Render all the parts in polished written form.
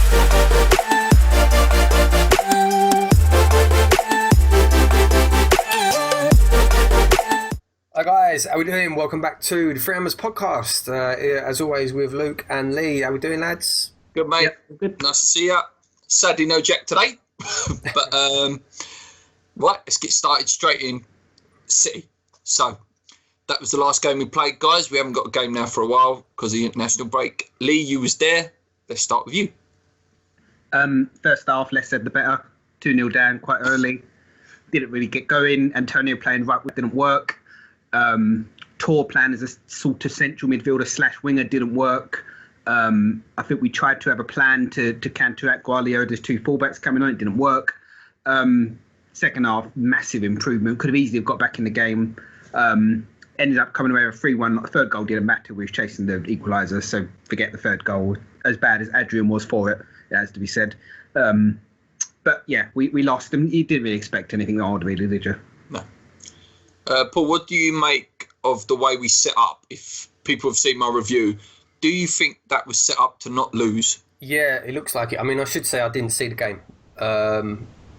Hi guys, how we doing? Welcome back to the Free Hammers podcast. As always with Luke and Lee. How we doing, lads? Good, mate. Yep, good. Nice to see you. Sadly, no Jack today. But, right, let's get started straight in City. So, that was the last game we played, guys. We haven't got a game now for a while because of the international break. Lee, you was there. Let's start with you. First half, less said the better. 2-0 down quite early. Didn't really get going. Antonio playing right didn't work. Tor plan as a sort of central midfielder / winger didn't work. I think we tried to have a plan to counteract Guardio's two fullbacks coming on. It didn't work. Second half, massive improvement. Could have easily got back in the game. Ended up coming away with 3-1. The third goal didn't matter. We was chasing the equaliser, so forget the third goal. As bad as Adrian was for it, it has to be said. But yeah, we lost. And you didn't really expect anything odd, really, did you? No. Paul, what do you make of the way we set up? If people have seen my review, do you think that was set up to not lose? Yeah, it looks like it. I mean, I should say I didn't see the game.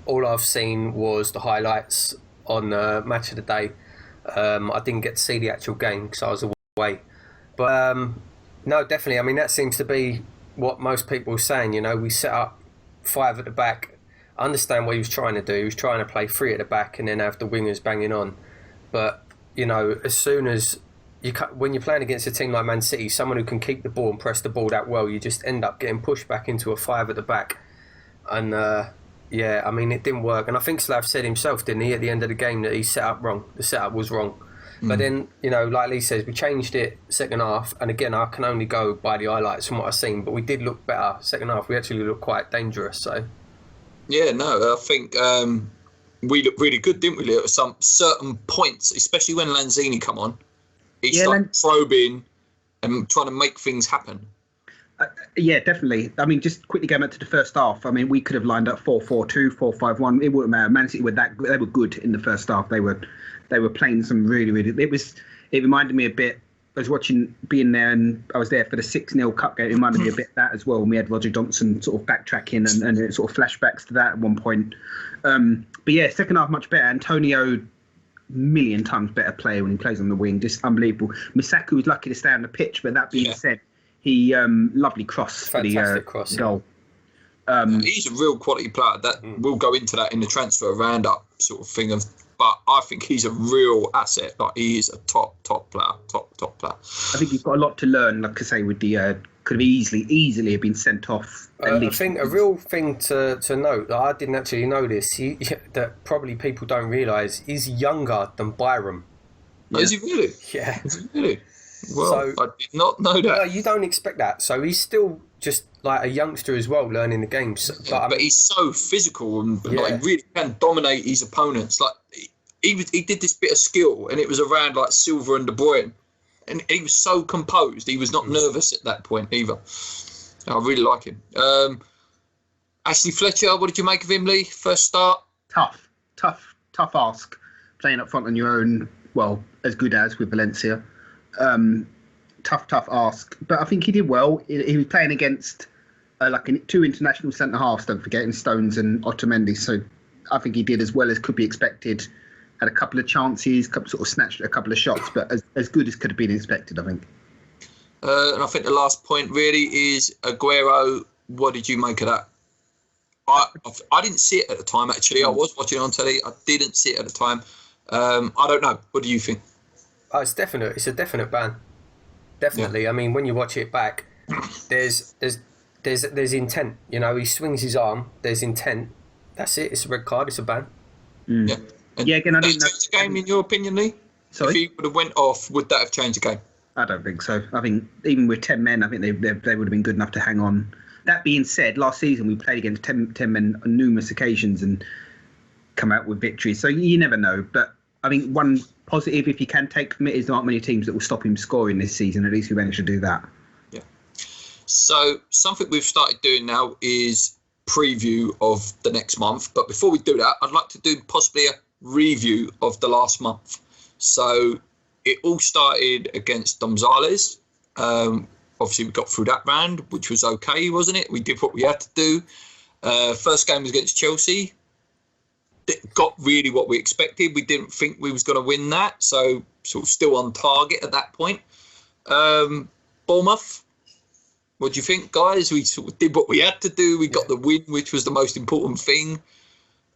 All I've seen was the highlights on Match of the Day. I didn't get to see the actual game because I was away. But no, definitely. I mean, that seems to be what most people are saying. You know, we set up 5 at the back. I understand what he was trying to do. He was trying to play 3 at the back and then have the wingers banging on. But, you know, as soon as when you're playing against a team like Man City, someone who can keep the ball and press the ball that well, you just end up getting pushed back into a 5 at the back. And, yeah, I mean, it didn't work. And I think Slav said himself, didn't he, at the end of the game, that he set up wrong. The setup was wrong. But then, you know, like Lee says, we changed it second half. And again, I can only go by the highlights from what I've seen. But we did look better second half. We actually looked quite dangerous. So, yeah, no, I think we looked really good, didn't we? At some certain points, especially when Lanzini come on. He started probing and trying to make things happen. Yeah, definitely. I mean, just quickly going back to the first half. I mean, we could have lined up 4-4-2, 4-5-1. It wouldn't matter. Man City were they were good in the first half. They were playing some really. It reminded me a bit. I was being there, and I was there for the 6-0 cup game. It reminded me a bit of that as well. And we had Roger Johnson sort of backtracking and it sort of flashbacks to that at one point. But yeah, second half much better. Antonio, million times better player when he plays on the wing. Just unbelievable. Misaki was lucky to stay on the pitch, but that being said, he lovely cross for the cross, goal. He's a real quality player. That we'll go into that in the transfer roundup sort of thing. But I think he's a real asset. Like, he is a top player. Top player. I think he's got a lot to learn. Like I say, with the could have easily have been sent off. I think a real thing to note that I didn't actually know this. That probably people don't realise, he's younger than Byram. Yeah. Is he really? Yeah. Is he really? Well, so, I did not know that. No, you don't expect that. So he's still just like a youngster as well, learning the game. But he's so physical and like really can dominate his opponents. Like he did this bit of skill, and it was around like Silva and De Bruyne, and he was so composed. He was not nervous at that point either. I really like him. Ashley Fletcher, what did you make of him, Lee? First start? Tough ask. Playing up front on your own, well, as good as with Valencia. Tough ask, but I think he did well. He was playing against two international centre halves, don't forget, in Stones and Otamendi. So I think he did as well as could be expected. Had a couple of chances, sort of snatched a couple of shots, but as good as could have been expected, I think. And I think the last point really is Aguero. What did you make of that? I didn't see it at the time, actually. I was watching on telly. I didn't see it at the time. I don't know. What do you think? Oh, it's definite. It's a definite ban. Definitely. Yeah. I mean, when you watch it back, there's intent. You know, he swings his arm. There's intent. That's it. It's a red card. It's a ban. Yeah. And again, I didn't know. Changed the game, in your opinion, Lee? Sorry? If he would have went off, would that have changed the game? I don't think so. I think even with 10 men, I think they would have been good enough to hang on. That being said, last season we played against 10 men on numerous occasions and come out with victories. So you never know. But I think one positive, if you can take from it, is there aren't many teams that will stop him scoring this season. At least we managed to do that. Yeah. So something we've started doing now is preview of the next month. But before we do that, I'd like to do possibly a review of the last month. So it all started against Domzales. Obviously, we got through that round, which was okay, wasn't it? We did what we had to do. First game was against Chelsea. It got really what we expected. We didn't think we was going to win that, so sort of still on target at that point. Bournemouth, what do you think, guys? We sort of did what we had to do. We got the win, which was the most important thing.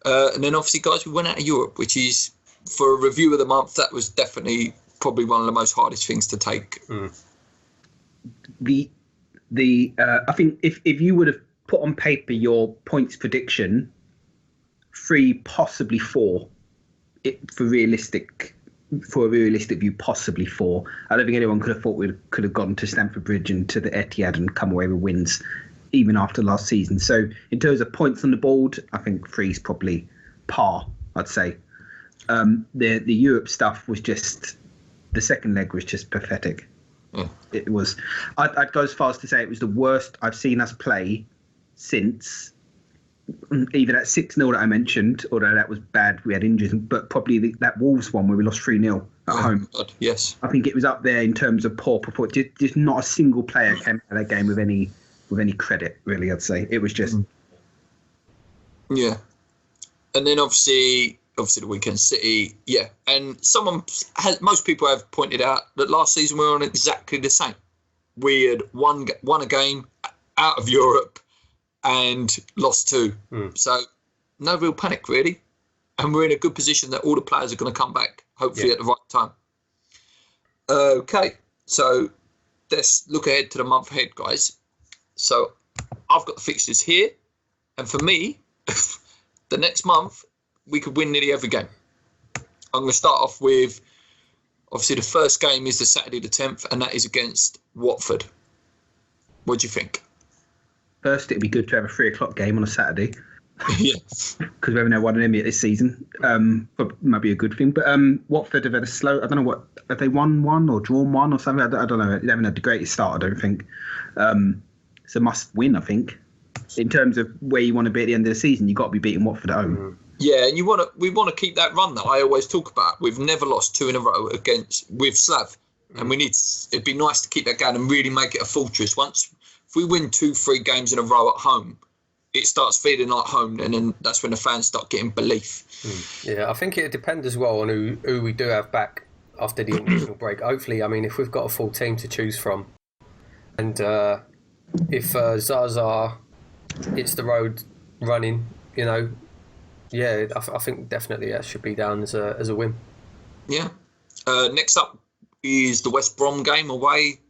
And then obviously, guys, we went out of Europe, which is, for a review of the month, that was definitely probably one of the most hardest things to take. I think if you would have put on paper your points prediction, 3, possibly 4, for a realistic view, possibly 4. I don't think anyone could have thought we could have gone to Stamford Bridge and to the Etihad and come away with wins, even after last season. So in terms of points on the board, I think 3 is probably par, I'd say. The Europe stuff was just, the second leg was just pathetic. It was. I'd go as far as to say it was the worst I've seen us play since either that 6-0 that I mentioned, although that was bad, we had injuries, but probably that Wolves one where we lost 3-0 at home. God, yes. I think it was up there in terms of poor performance. Just not a single player came out of that game with any credit, really, I'd say. It was just... Yeah. And then obviously the weekend City, and most people have pointed out that last season we were on exactly the same. We had won a game out of Europe and lost 2. So no real panic, really. And we're in a good position that all the players are going to come back, hopefully at the right time. Okay, so let's look ahead to the month ahead, guys. So I've got the fixtures here. And for me, the next month, we could win nearly every game. I'm going to start off with, obviously, the first game is the Saturday the 10th, and that is against Watford. What do you think? First, it'd be good to have a 3:00 game on a Saturday. Yes. Because we haven't had one of them yet this season. But might be a good thing. But Watford have had a slow, I don't know what, have they won 1 or drawn 1 or something? I don't know. They haven't had the greatest start, I don't think. It's a must win, I think. In terms of where you want to be at the end of the season, you've got to be beating Watford at home. Yeah, and we want to keep that run that I always talk about. We've never lost 2 in a row with Slav, and it'd be nice to keep that going and really make it a fortress. If we win 2-3 games in a row at home, it starts feeling like home, and then that's when the fans start getting belief. Yeah, I think it depends as well on who we do have back after the international break. Hopefully, I mean, if we've got a full team to choose from, and if Zaza hits the road running, I think definitely that should be down as a win. Yeah. Next up is the West Brom game away.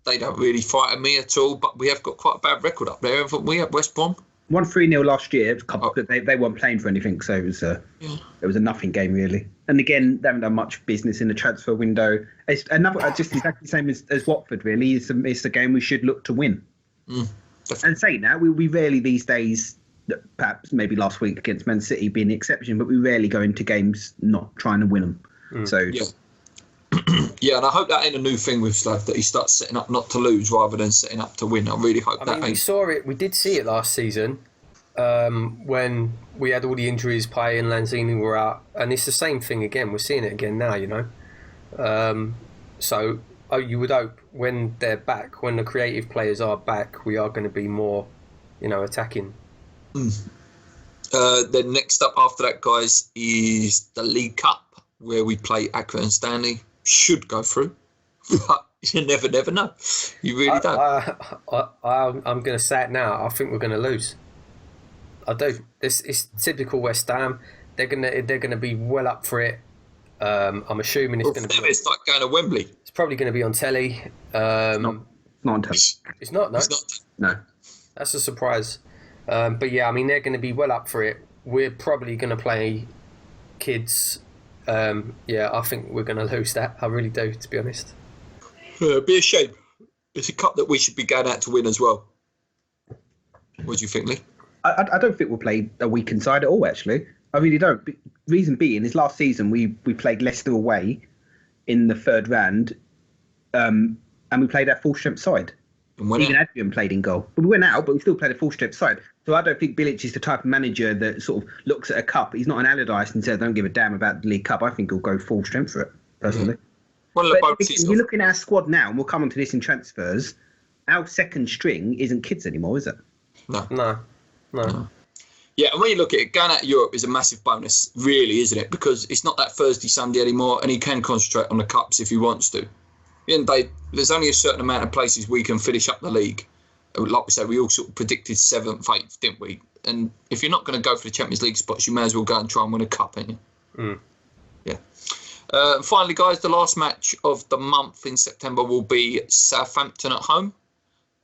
They don't really frighten me at all, but we have got quite a bad record up there, haven't we, at West Brom? Won 3-0 last year. They weren't playing for anything, so it was a nothing game, really. And again, they haven't done much business in the transfer window. It's just exactly the same as Watford, really. It's a game we should look to win. And saying that, we rarely these days, perhaps maybe last week against Man City being the exception, but we rarely go into games not trying to win them. So yeah, and I hope that ain't a new thing with Slav, that he starts setting up not to lose rather than setting up to win. I really hope that ain't. We did see it last season when we had all the injuries, Payet and Lanzini were out, and it's the same thing again. We're seeing it again now, So you would hope when they're back, when the creative players are back, we are going to be more, attacking. Then next up after that, guys, is the League Cup, where we play Accra and Stanley. Should go through, but you never know. You really don't. I'm going to say it now. I think we're going to lose. I do. It's typical West Ham. They're gonna be well up for it. I'm assuming it's going to be. It's like going to Wembley. It's probably going to be on telly. It's not on telly. It's not. No. It's not. No. That's a surprise. But yeah, I mean, they're going to be well up for it. We're probably going to play kids. I think we're going to lose that. I really do, to be honest. It'd be a shame. It's a cup that we should be going out to win as well. What do you think, Lee? I don't think we'll play a weakened side at all, actually. I really don't. Reason being is last season we played Leicester away in the third round, and we played our full-strength side. Even Adrian played in goal. But we went out, but we still played a full-strength side. So I don't think Bilic is the type of manager that sort of looks at a cup. He's not an Allardyce and says, I don't give a damn about the League Cup. I think he'll go full strength for it, personally. One of the But bonuses. you look in our squad now, and we'll come on to this in transfers. Our second string isn't kids anymore, is it? No. Yeah, and when you look at it, going out of Europe is a massive bonus, really, isn't it? Because it's not that Thursday, Sunday anymore, and he can concentrate on the cups if he wants to. And there's only a certain amount of places we can finish up the league. Like we said, we all sort of predicted 7th, 8th, didn't we? And if you're not going to go for the Champions League spots, you may as well go and try and win a cup, ain't you? Yeah. Finally, guys, the last match of the month in September will be Southampton at home.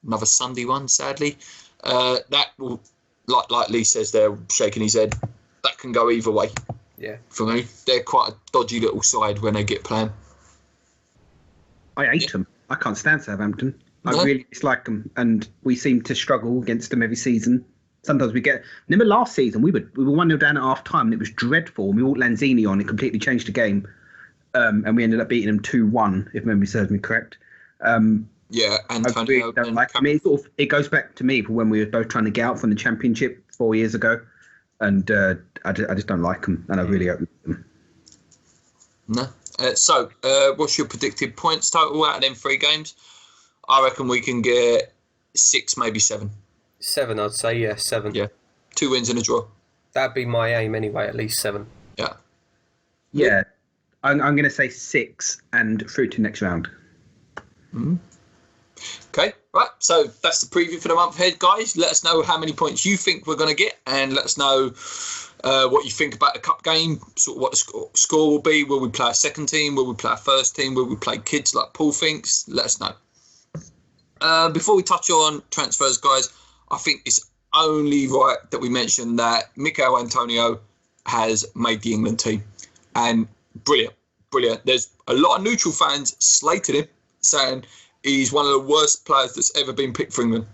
Another Sunday one, sadly. That will, like Lee says there, shaking his head, that can go either way. Yeah. For me, they're quite a dodgy little side when they get playing. I hate them. I can't stand Southampton. I really dislike them, and we seem to struggle against them every season. Sometimes we get. Remember last season we were 1-0 down at half time, and it was dreadful. And we brought Lanzini on; it completely changed the game, and we ended up beating them 2-1, if memory serves me correct. Yeah, Antonio. I really don't like. I mean, it goes back to me for when we were both trying to get out from the Championship 4 years ago, and I just don't like them, and I really hope them. No. So, what's your predicted points total out of them 3 games? I reckon we can get 6, maybe 7. 7, I'd say. Yeah, 7. Yeah, 2 wins and a draw. That'd be my aim anyway. At least 7. Yeah. Yeah, I'm going to say 6 and through to next round. Okay, right. So that's the preview for the month ahead, guys. Let us know how many points you think we're going to get, and let us know what you think about the cup game. Sort of what the score will be. Will we play a second team? Will we play a first team? Will we play kids like Paul thinks? Let us know. Before we touch on transfers, guys, I think it's only right that we mention that Mikel Antonio has made the England team, and brilliant. There's a lot of neutral fans slated him, saying he's one of the worst players that's ever been picked for England.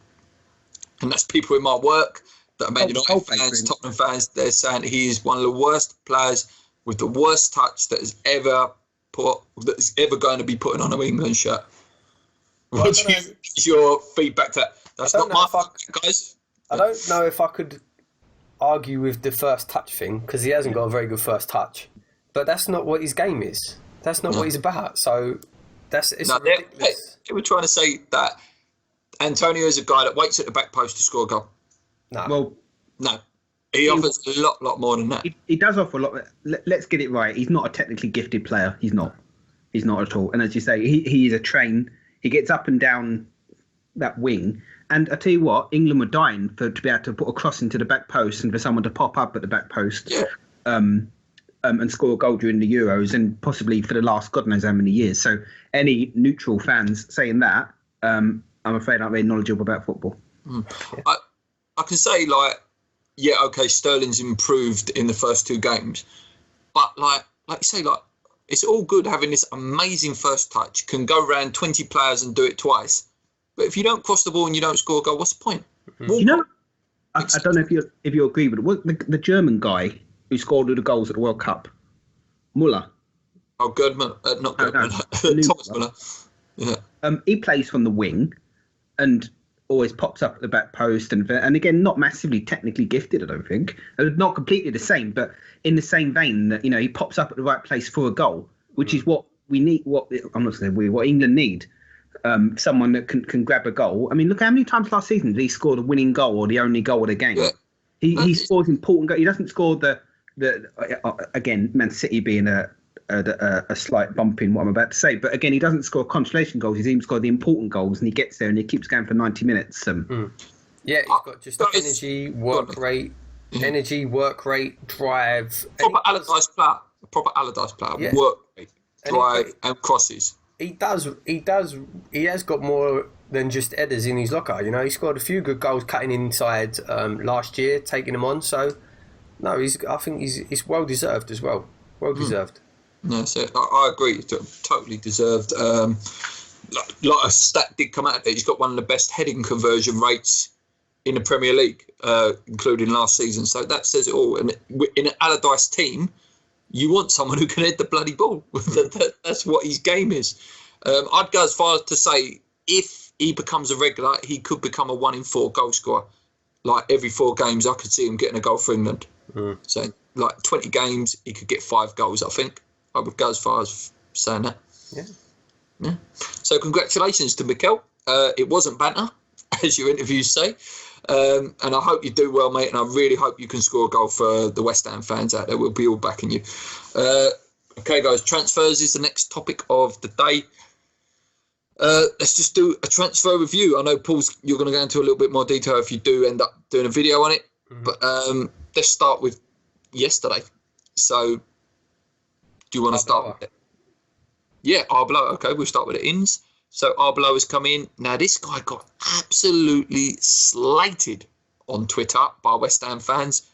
And that's people in my work that are Man United fans, Tottenham fans. They're saying he is one of the worst players with the worst touch that is ever going to be putting on an England shirt. What's your feedback to that? That's not my fault, guys. I don't know if I could argue with the first touch thing, because he hasn't got a very good first touch. But that's not what his game is. That's not what he's about. So ridiculous. They were trying to say that Antonio is a guy that waits at the back post to score a goal. No. Well, no. He offers a lot more than that. He does offer a lot. Let's get it right. He's not a technically gifted player. He's not at all. And as you say, he is a train. He gets up and down that wing. And I tell you what, England were dying to be able to put a cross into the back post and for someone to pop up at the back post and score a goal during the Euros and possibly for the last God knows how many years. So any neutral fans saying that, I'm afraid aren't very knowledgeable about football. I can say, Sterling's improved in the first 2 games. But like you say, it's all good having this amazing first touch, can go around 20 players and do it twice. But if you don't cross the ball and you don't score a goal, what's the point? You know, I don't know if you agree, but the German guy who scored all the goals at the World Cup, Muller. Oh, Gerdman, not Gerdman, Thomas Muller. Yeah. He plays from the wing and always pops up at the back post, and again, not massively technically gifted, I don't think. Not completely the same, but in the same vein that, he pops up at the right place for a goal, which is what we need. What England need. Someone that can grab a goal. I mean, look how many times last season did he score the winning goal or the only goal of the game? Yeah. He scores important goals. He doesn't score the again, Man City being a slight bump in what I'm about to say, but again, he doesn't score consolation goals. He's even scored the important goals, and he gets there and he keeps going for 90 minutes. Yeah, he's got just energy, work rate, drive. Proper Allardyce player. Yeah. Work rate, drive, and crosses. He has got more than just headers in his locker. He scored a few good goals cutting inside last year, taking them on. So, no, I think he's well deserved as well. Well deserved. No, so I agree. Totally deserved. Like a stat did come out that he's got one of the best heading conversion rates in the Premier League, including last season. So that says it all. And in an Allardyce team, you want someone who can head the bloody ball. That's what his game is. I'd go as far as to say, if he becomes a regular, he could become a 1 in 4 goal scorer. Like every 4 games, I could see him getting a goal for England. So, 20 games, he could get 5 goals, I think. I would go as far as saying that. Yeah. Yeah. So congratulations to Mikel. It wasn't banter, as your interviews say. And I hope you do well, mate. And I really hope you can score a goal for the West Ham fans out there. We'll be all backing you. Okay, guys, transfers is the next topic of the day. Let's just do a transfer review. I know, Paul's, you're going to go into a little bit more detail if you do end up doing a video on it. But let's start with yesterday. So, do you want to start with it? Yeah, Arbeloa. Okay, we'll start with the ins. So, Arbeloa has come in. Now, this guy got absolutely slated on Twitter by West Ham fans.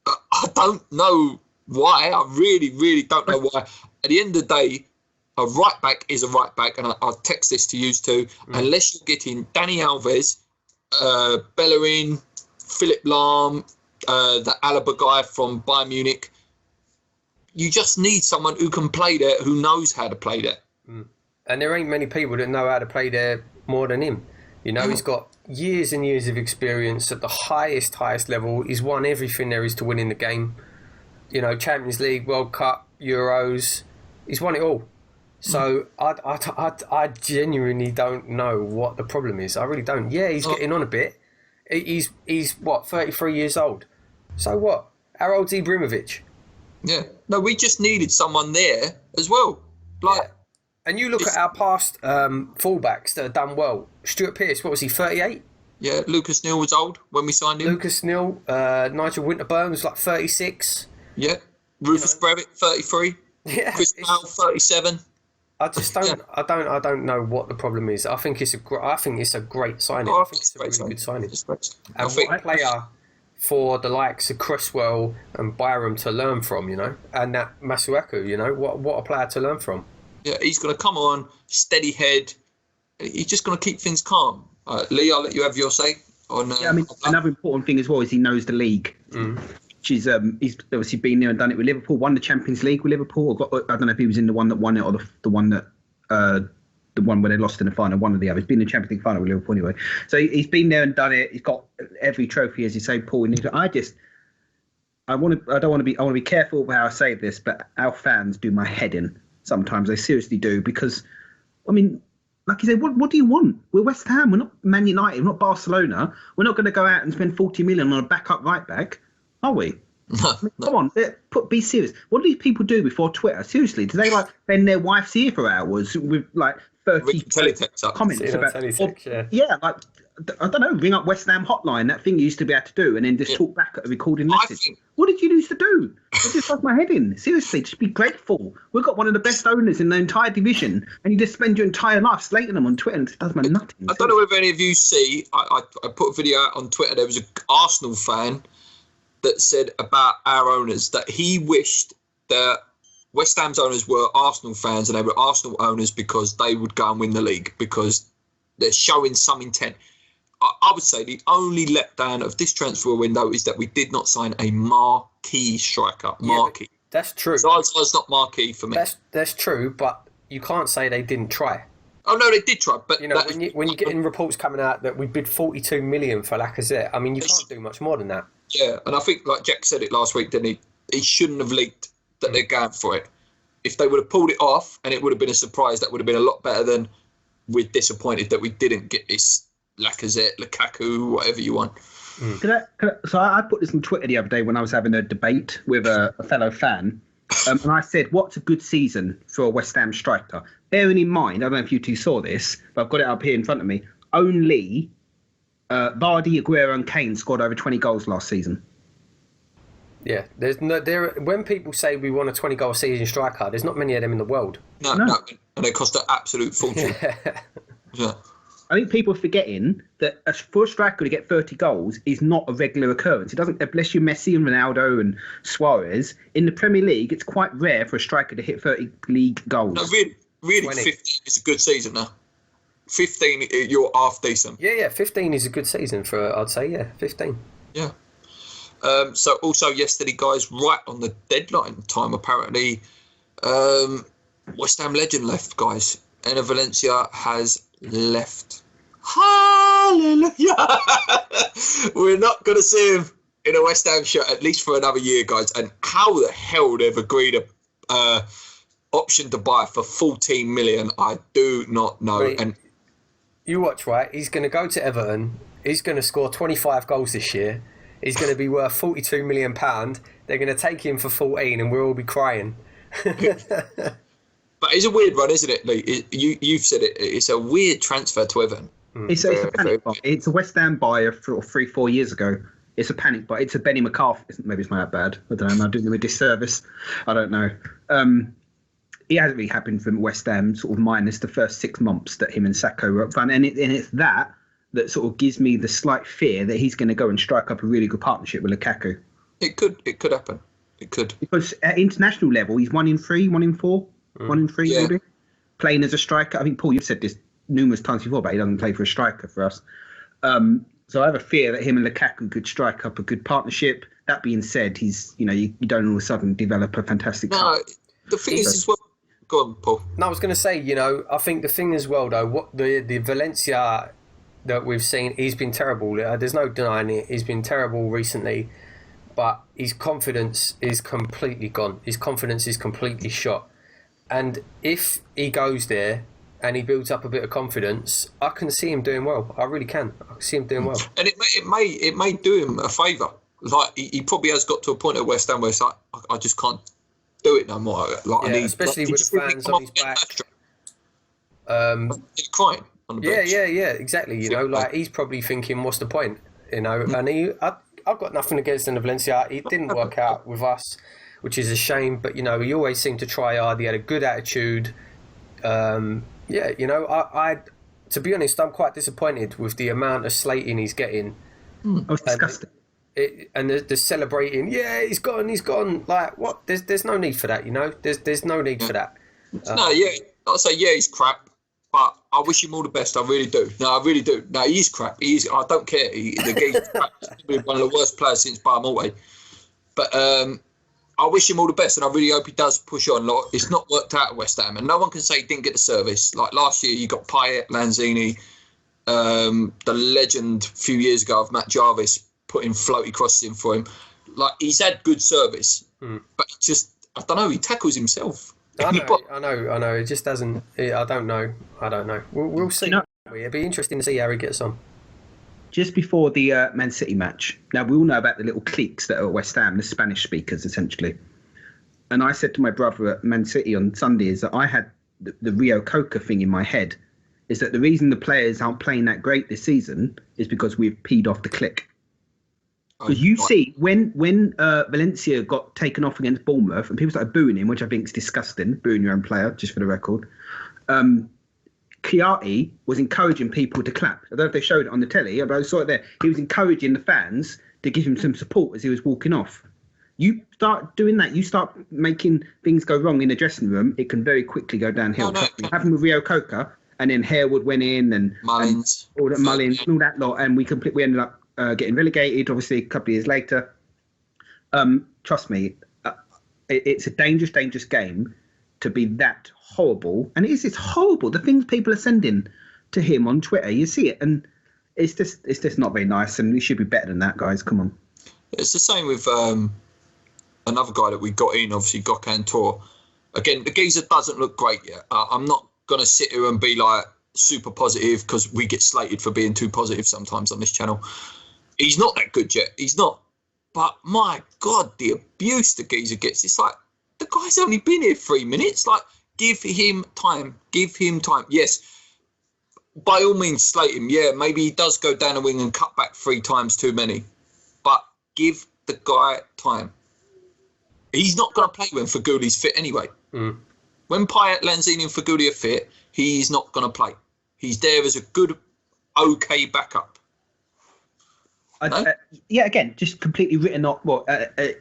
I don't know why. I really, really don't know why. At the end of the day, a right back is a right back, and I'll text this to you too. Unless you're getting Dani Alves, Bellerin, Philipp Lahm, the Alaba guy from Bayern Munich, you just need someone who can play there, who knows how to play there. And there ain't many people that know how to play there more than him. You know, he's got years and years of experience at the highest level. He's won everything there is to win in the game. You know, Champions League, World Cup, Euros. He's won it all. So I genuinely don't know what the problem is. I really don't. Yeah, he's getting on a bit. He's what, 33 years old. So what? How old's Ibrahimovic? Yeah. No, we just needed someone there as well. Like, yeah. And you look at our past fullbacks that have done well. Stuart Pearce, what was he, 38? Yeah, Lucas Neal was old when we signed him. Lucas Neal, Nigel Winterburn was like 36. Yeah. Rufus Brevitt, 33. Yeah. Chris Powell, 37. I just don't. I don't know what the problem is. I think it's a great signing. I think it's a really good signing. And what a player for the likes of Cresswell and Byram to learn from, you know, and that Masuaku, you know, what a player to learn from. Yeah, he's going to come on, steady head. He's just going to keep things calm. Lee, I'll let you have your say on. Yeah, I mean, another important thing as well is he knows the league. He's obviously been there and done it with Liverpool. Won the Champions League with Liverpool. I don't know if he was in the one that won it or the one that the one where they lost in the final. One of the others. He's been in the Champions League final with Liverpool anyway. So he's been there and done it. He's got every trophy, as you say, Paul. I want to be careful with how I say this, but our fans do my head in sometimes. They seriously do, because, I mean, like you say, what do you want? We're West Ham. We're not Man United. We're not Barcelona. We're not going to go out and spend 40 million on a backup right back. Are we? No, Come on, be serious. What do these people do before Twitter? Seriously, do they like spend their wife's ear for hours with like 30 comments about? Like, I don't know, ring up West Ham hotline, that thing you used to be able to do, and then just talk back at a recording message. What did you used to do? It just does my head in. Seriously, just be grateful. We've got one of the best owners in the entire division, and you just spend your entire life slating them on Twitter, and it does my nothing. I don't know if any of you see, I put a video out on Twitter. There was an Arsenal fan that said about our owners that he wished that West Ham's owners were Arsenal fans and they were Arsenal owners because they would go and win the league, because they're showing some intent. I would say the only letdown of this transfer window is that we did not sign a marquee striker. Marquee. Yeah, that's true. Zaza's not marquee for me. That's true, but you can't say they didn't try. Oh no, they did try, but you know, when you get in reports coming out that we bid 42 million for Lacazette, I mean, you can't do much more than that. Yeah, and I think, like Jack said it last week, didn't he? He shouldn't have leaked that they're going for it. If they would have pulled it off, and it would have been a surprise, that would have been a lot better than we're disappointed that we didn't get this Lacazette, Lukaku, whatever you want. So I put this on Twitter the other day when I was having a debate with a fellow fan, and I said, what's a good season for a West Ham striker? Bearing in mind, I don't know if you two saw this, but I've got it up here in front of me, only Vardy, Aguero and Kane scored over 20 goals last season. Yeah, when people say we want a 20-goal season striker, there's not many of them in the world. No. And they cost an absolute fortune. Yeah. I think people are forgetting that for a striker to get 30 goals is not a regular occurrence. It doesn't, bless you, Messi and Ronaldo and Suarez. In the Premier League, it's quite rare for a striker to hit 30 league goals. No, really 15 is a good season now. 15, you're half decent. Yeah, 15 is a good season for, I'd say, 15. Yeah. So also yesterday, guys, right on the deadline time, apparently, West Ham legend left, guys. Enner Valencia has left. Hallelujah! We're not going to see him in a West Ham shirt, at least for another year, guys. And how the hell they've agreed option to buy for 14 million, I do not know. Mate, and you watch, right? He's going to go to Everton. He's going to score 25 goals this year. He's going to be worth £42 million. They're going to take him for 14, and we'll all be crying. But it's a weird one, isn't it, Lee? You've said it. It's a weird transfer to Everton. It's a panic buy. It's a West Ham buy of 3-4 years ago. It's a panic buy. It's a Benny McCarthy. Maybe it's not that bad. I don't know. Am I doing them a disservice? I don't know. It hasn't really happened from West Ham, sort of minus the first 6 months that him and Sacco were up front. And it's that sort of gives me the slight fear that he's going to go and strike up a really good partnership with Lukaku. It could happen. It could. Because at international level, he's 1 in 3, 1 in 4, 1 in 3 maybe. Playing as a striker. I think, Paul, you've said this numerous times before, but he doesn't play for a striker for us. So I have a fear that him and Lukaku could strike up a good partnership. That being said, he's, you don't all of a sudden develop a fantastic. No, the thing is as well. Go on, Paul. No, I was going to say, I think the thing as well, though, what the Valencia that we've seen, he's been terrible. There's no denying it. He's been terrible recently, but his confidence is completely gone. His confidence is completely shot. And if he goes there and he builds up a bit of confidence, I can see him doing well. I really can. I can see him doing well. And it may do him a favour. Like he probably has got to a point at West Ham where it's like, I just can't do it no more. Like, yeah, especially with the fans on his back. He's crying on the bench. Yeah, exactly. He's probably thinking, what's the point? And I've got nothing against him, Valencia. It didn't work out with us, which is a shame. But he always seemed to try hard. He had a good attitude. I to be honest, I'm quite disappointed with the amount of slating he's getting. I was disgusted. And the celebrating, he's gone. Like, what? There's no need for that, There's no need for that. I'll say, he's crap, but I wish him all the best. I really do. No, I really do. No, he's crap. I don't care. The guy's crap. He's one of the worst players since Barmorte. But I wish him all the best, and I really hope he does push on. Like, it's not worked out at West Ham, and no one can say he didn't get the service. Like last year, you got Payet, Lanzini, the legend a few years ago of Matt Jarvis putting floaty crosses in for him. Like, he's had good service, but I don't know, he tackles himself. I know. It just doesn't. I don't know. We'll see. It'll be interesting to see how he gets on. Just before the Man City match, now we all know about the little cliques that are at West Ham, the Spanish speakers essentially. And I said to my brother at Man City on Sunday is that I had the Rio Coca thing in my head, is that the reason the players aren't playing that great this season is because we've peed off the clique. Because you see, when Valencia got taken off against Bournemouth and people started booing him, which I think is disgusting, booing your own player, just for the record, Chiati was encouraging people to clap. I don't know if they showed it on the telly, but I saw it there. He was encouraging the fans to give him some support as he was walking off. You start doing that, you start making things go wrong in the dressing room, it can very quickly go downhill. Happened with Rio Coca, and then Harewood went in, and Mullins, and all that lot, and we ended up getting relegated, obviously, a couple of years later. Trust me, it's a dangerous game to be that horrible. And it's horrible. The things people are sending to him on Twitter, you see it, and it's just not very nice, and we should be better than that, guys. Come on. It's the same with another guy that we got in, obviously, Gokhan Tor. Again, the geezer doesn't look great yet. I'm not going to sit here and be like super positive because we get slated for being too positive sometimes on this channel. He's not that good yet. He's not. But my God, the abuse the geezer gets. It's like, the guy's only been here 3 minutes. Like, give him time. Give him time. Yes, by all means, slate him. Yeah, maybe he does go down the wing and cut back 3 times too many. But give the guy time. He's not going to play when Fagoli's fit anyway. When Payet, Lanzini and Fagoli are fit, he's not going to play. He's there as a good, okay backup. Again, just completely written off.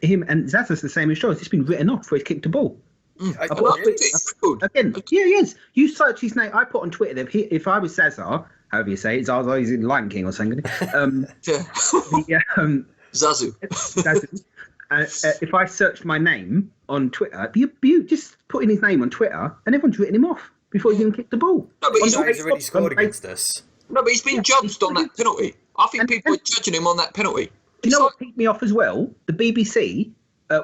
Him and Zaza's the same as Shaw. It's just been written off for his kick to ball. Again, yes. You search his name. I put on Twitter that if I was Zaza, however you say it, Zaza, he's in Lion King or something. Zazu. If I searched my name on Twitter, you just put in his name on Twitter, and everyone's written him off before he even kicked the ball. No, but he's already scored against us. No, but he's been judged on that penalty. I think people are judging him on that penalty. Do you know what picked me off as well? The BBC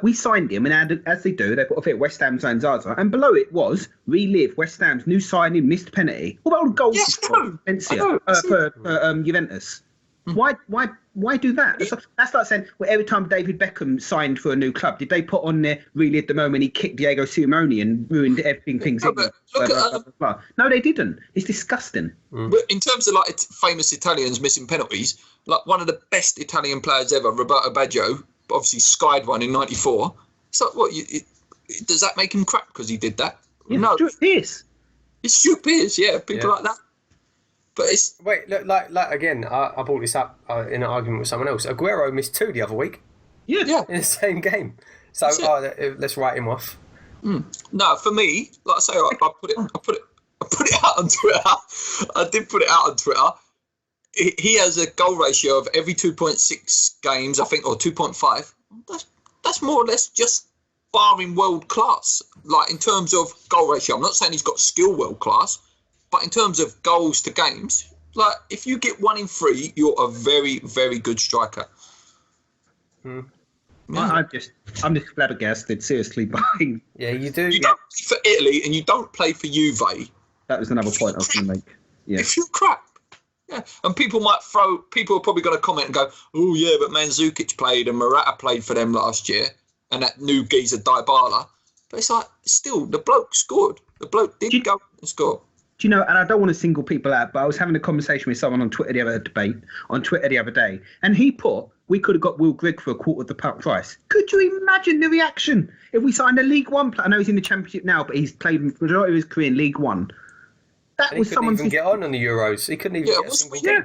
we signed him, and as they do, they put a bit of West Ham signed Zaza, and below it was relive West Ham's new signing, missed penalty. What about all the goals for Juventus? Why do that? That's like saying, well, every time David Beckham signed for a new club, did they put on there relive the moment he kicked Diego Simeone and ruined everything? No, they didn't. It's disgusting. But in terms of like famous Italians missing penalties, like one of the best Italian players ever, Roberto Baggio, obviously skied one in '94. So what? Does that make him crap because he did that? Yeah, no, Stuart Pearce. It's Stuart Pearce. Yeah, people like that. But it's look, like again, I brought this up in an argument with someone else. Aguero missed 2 the other week. Yeah, in the same game. So let's write him off. No, for me, like I say, I put it out on Twitter. I did put it out on Twitter. He has a goal ratio of every 2.6 games, I think, or 2.5. That's more or less just barring world class. Like in terms of goal ratio, I'm not saying he's got skill world class, but in terms of goals to games, like if you get 1 in 3, you're a very, very good striker. Yeah. I'm just flabbergasted, seriously, buying. Yeah, you do. You don't play for Italy and you don't play for Juve. That was another point I was going to make. Yeah. If you're crap. Yeah, and people are probably going to comment and go, oh yeah, but Mandzukic played and Morata played for them last year, and that new geezer Dybala. But it's like, still, the bloke scored. The bloke did go and score. Do you know, and I don't want to single people out, but I was having a conversation with someone on Twitter the other day, and he put, we could have got Will Grigg for a quarter of the price. Could you imagine the reaction if we signed a League One player? I know he's in the Championship now, but he's played the majority of his career in League One. He couldn't even get on the Euros. He couldn't even get a single game.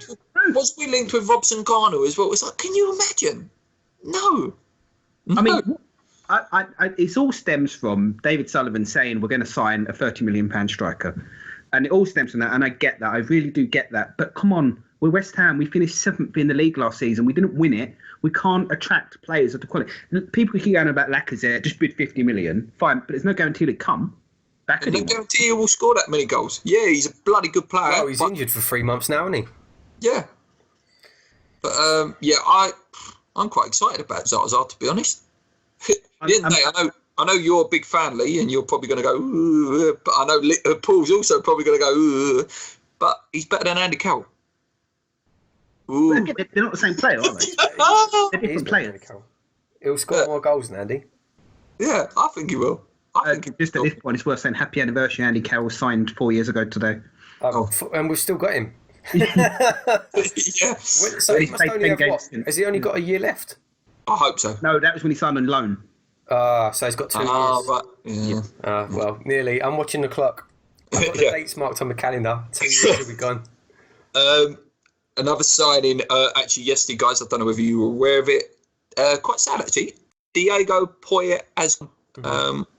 Was we linked with Robson Garner as well? It's like, can you imagine? No. I mean, it all stems from David Sullivan saying we're going to sign a £30 million striker. And it all stems from that. And I get that. I really do get that. But come on, we're West Ham. We finished 7th in the league last season. We didn't win it. We can't attract players of the quality. People keep going about Lacazette, just bid 50 million. Fine, but there's no guarantee he'll come. There's no guarantee he will score that many goals. Yeah, he's a bloody good player. Well, he's injured for 3 months now, isn't he? Yeah. But, I'm quite excited about Zaza, to be honest. At the end of the day, I know you're a big fan, Lee, and you're probably going to go, ooh, but I know Paul's also probably going to go, ooh, but he's better than Andy Carroll. Ooh. They're not the same player, are they? They're different players. He'll score more goals than Andy. Yeah, I think he will. Just at this point, it's worth saying happy anniversary. Andy Carroll signed 4 years ago today. And we've still got him. Yeah. So he must only have what? Has he only got a year left? I hope so. No, that was when he signed on loan. So he's got 2 years. Right. Yeah. Well, nearly. I'm watching the clock. I've got the dates marked on the calendar. 2 years will be gone. Another signing, actually yesterday, guys. I don't know whether you were aware of it. Quite sad, actually. Diego Poyet as.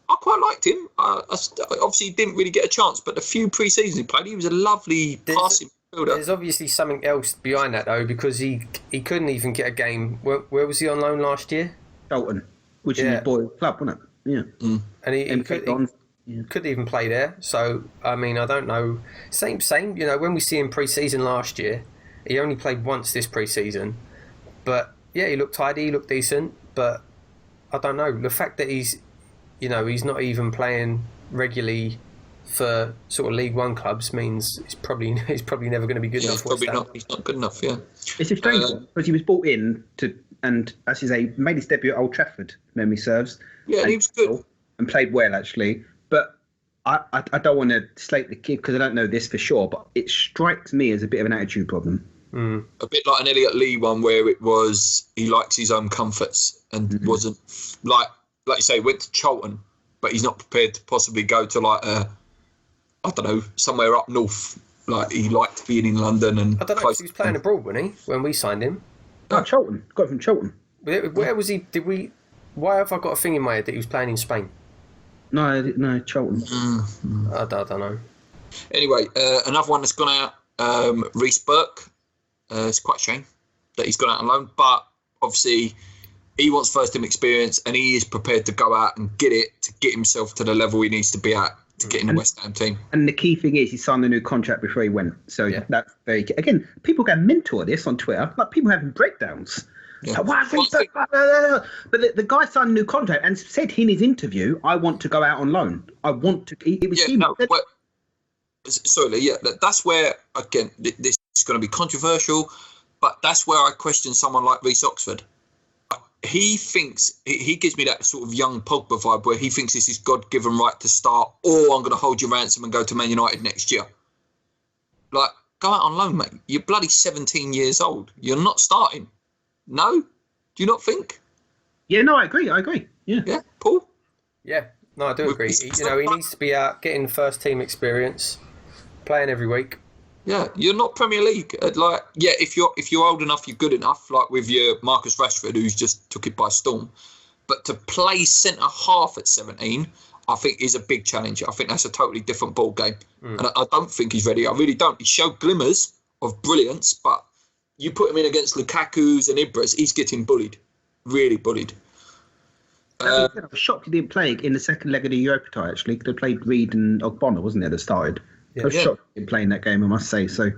I quite liked him. Obviously, he didn't really get a chance, but the few pre-seasons he played, he was a lovely passing midfielder. There's obviously something else behind that, though, because he couldn't even get a game. Where was he on loan last year? Dalton, which is his boy club, wasn't it? Yeah. And he couldn't even play there. So, I mean, I don't know. Same. You know, when we see him pre-season last year, he only played once this pre-season. But, yeah, he looked tidy, he looked decent. But, I don't know. The fact that he's not even playing regularly for sort of League One clubs means he's probably never going to be good enough. He's not good enough. Yeah, it's a strange one because he was brought in and as you say, made his debut at Old Trafford. Memory serves. Yeah, and he was good and played well actually. But I don't want to slate the kid because I don't know this for sure. But it strikes me as a bit of an attitude problem. A bit like an Elliot Lee one where it was he likes his own comforts and wasn't like you say, went to Charlton, but he's not prepared to possibly go to I don't know, somewhere up north. Like he liked being in London and I don't know. He was playing abroad, wasn't he? When we signed him. No, Charlton. Got him from Charlton. Where was he? Why have I got a thing in my head that he was playing in Spain? No, Charlton. I don't know. Anyway, another one that's gone out, Reece Burke. It's quite a shame that he's gone out on loan, but obviously he wants first team experience and he is prepared to go out and get himself to the level he needs to be at to get in the West Ham team. And the key thing is he signed a new contract before he went. So that's very key. Again, people get mental at this on Twitter. Like people having breakdowns. Yeah. But the guy signed a new contract and said in his interview, "I want to go out on loan. I want to." It was him. Sorry, yeah, that's where, again, this is going to be controversial, but that's where I question someone like Reece Oxford. He thinks, he gives me that sort of young Pogba vibe where he thinks this is God-given right to start, or I'm going to hold your ransom and go to Man United next year. Like, go out on loan, mate. You're bloody 17 years old. You're not starting. No? Do you not think? Yeah, no, I agree. Yeah. Yeah, Paul? Yeah, no, I do agree. He needs to be out getting first team experience, playing every week. Yeah, you're not Premier League. If you're old enough, you're good enough. Like with your Marcus Rashford, who's just took it by storm. But to play centre half at 17, I think is a big challenge. I think that's a totally different ball game, and I don't think he's ready. I really don't. He showed glimmers of brilliance, but you put him in against Lukaku's and Ibras, he's getting bullied, really bullied. I was shocked he didn't play in the second leg of the Europa tie. Actually, they played Reed and Ogbonna, wasn't it, that started? I was shocked he didn't play in that game, I must say. So,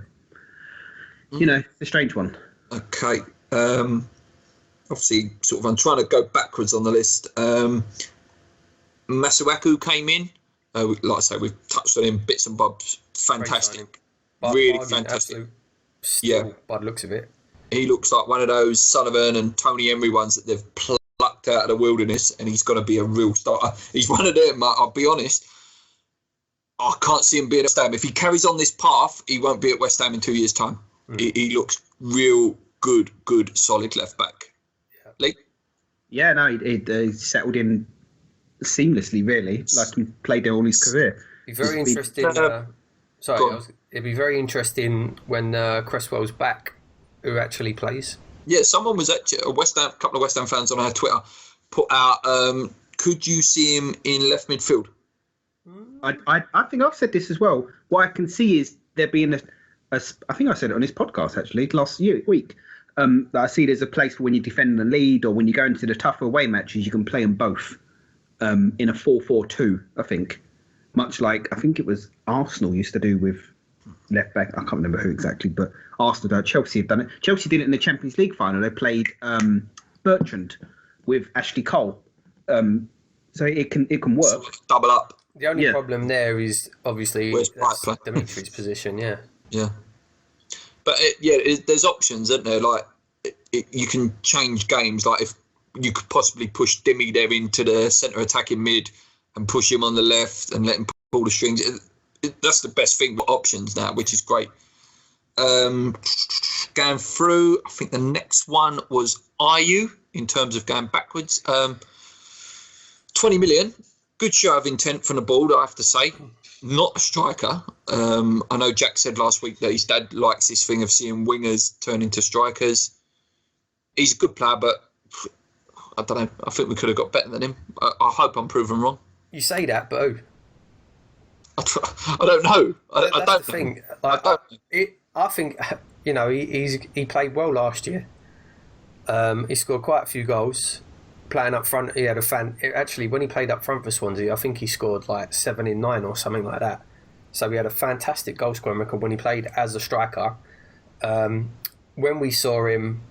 it's a strange one. Okay. Obviously, sort of, I'm trying to go backwards on the list. Masuaku came in. Like I say, we've touched on him, bits and bobs. Fantastic. Really fantastic. Still, by the looks of it. He looks like one of those Sullivan and Tony Emery ones that they've plucked out of the wilderness, and he's going to be a real starter. He's one of them, I'll be honest. I can't see him being at West Ham. If he carries on this path, he won't be at West Ham in 2 years' time. He looks real good, solid left back. Yeah. Lee? Yeah, no, he settled in seamlessly, really, like he played there all his career. It'd be very interesting. It'd be very interesting when Cresswell's back, who actually plays. Yeah, someone was actually a couple of West Ham fans on our Twitter put out. Could you see him in left midfield? I think I've said this as well. What I can see is there being I think I said it on this podcast actually last week. That I see there's a place for when you defend the lead or when you go into the tougher away matches, you can play them both in a 4-4-2. I think, much like I think it was Arsenal used to do with left back. I can't remember who exactly, but Arsenal, Chelsea have done it. Chelsea did it in the Champions League final. They played Bertrand with Ashley Cole, so it can work. So double up. The only problem there is obviously Dimitri's position. Yeah. But there's options, isn't there? Like you can change games. Like if you could possibly push Dimmy there into the centre attacking mid and push him on the left and let him pull the strings. That's the best thing with options now, which is great. Going through, I think the next one was Ayew in terms of going backwards. 20 million. Good show of intent from the board, I have to say. Not a striker. I know Jack said last week that his dad likes this thing of seeing wingers turn into strikers. He's a good player, but I don't know. I think we could have got better than him. I hope I'm proven wrong. You say that, but who? I don't know. I don't think. I think he played well last year. He scored quite a few goals. Playing up front, he had actually, when he played up front for Swansea, I think he scored like 7 in 9 or something like that. So he had a fantastic goal scoring record when he played as a striker. When we saw him,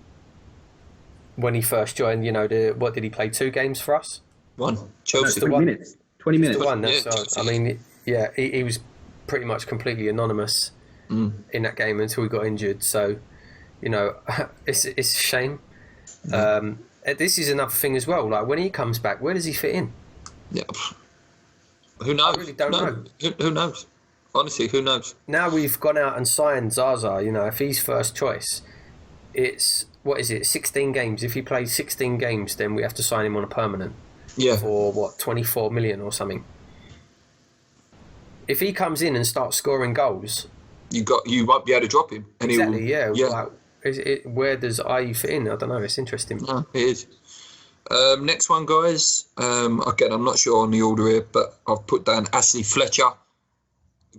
when he first joined, what did he play? 2 games for us? One. Chelsea. 20 minutes. 20 minutes. The one. I mean, he was pretty much completely anonymous in that game until he got injured. So, it's a shame. This is another thing as well. Like when he comes back, where does he fit in? Yeah, who knows? I really don't know. Who knows? Honestly, who knows? Now we've gone out and signed Zaza. If he's first choice, it's 16 games. If he plays 16 games, then we have to sign him on a permanent. Yeah. For 24 million or something. If he comes in and starts scoring goals, you won't be able to drop him. And exactly. Like, where does Ayew fit in? I don't know. It's interesting. No, it is. Next one, guys. Again, I'm not sure on the order here, but I've put down Ashley Fletcher.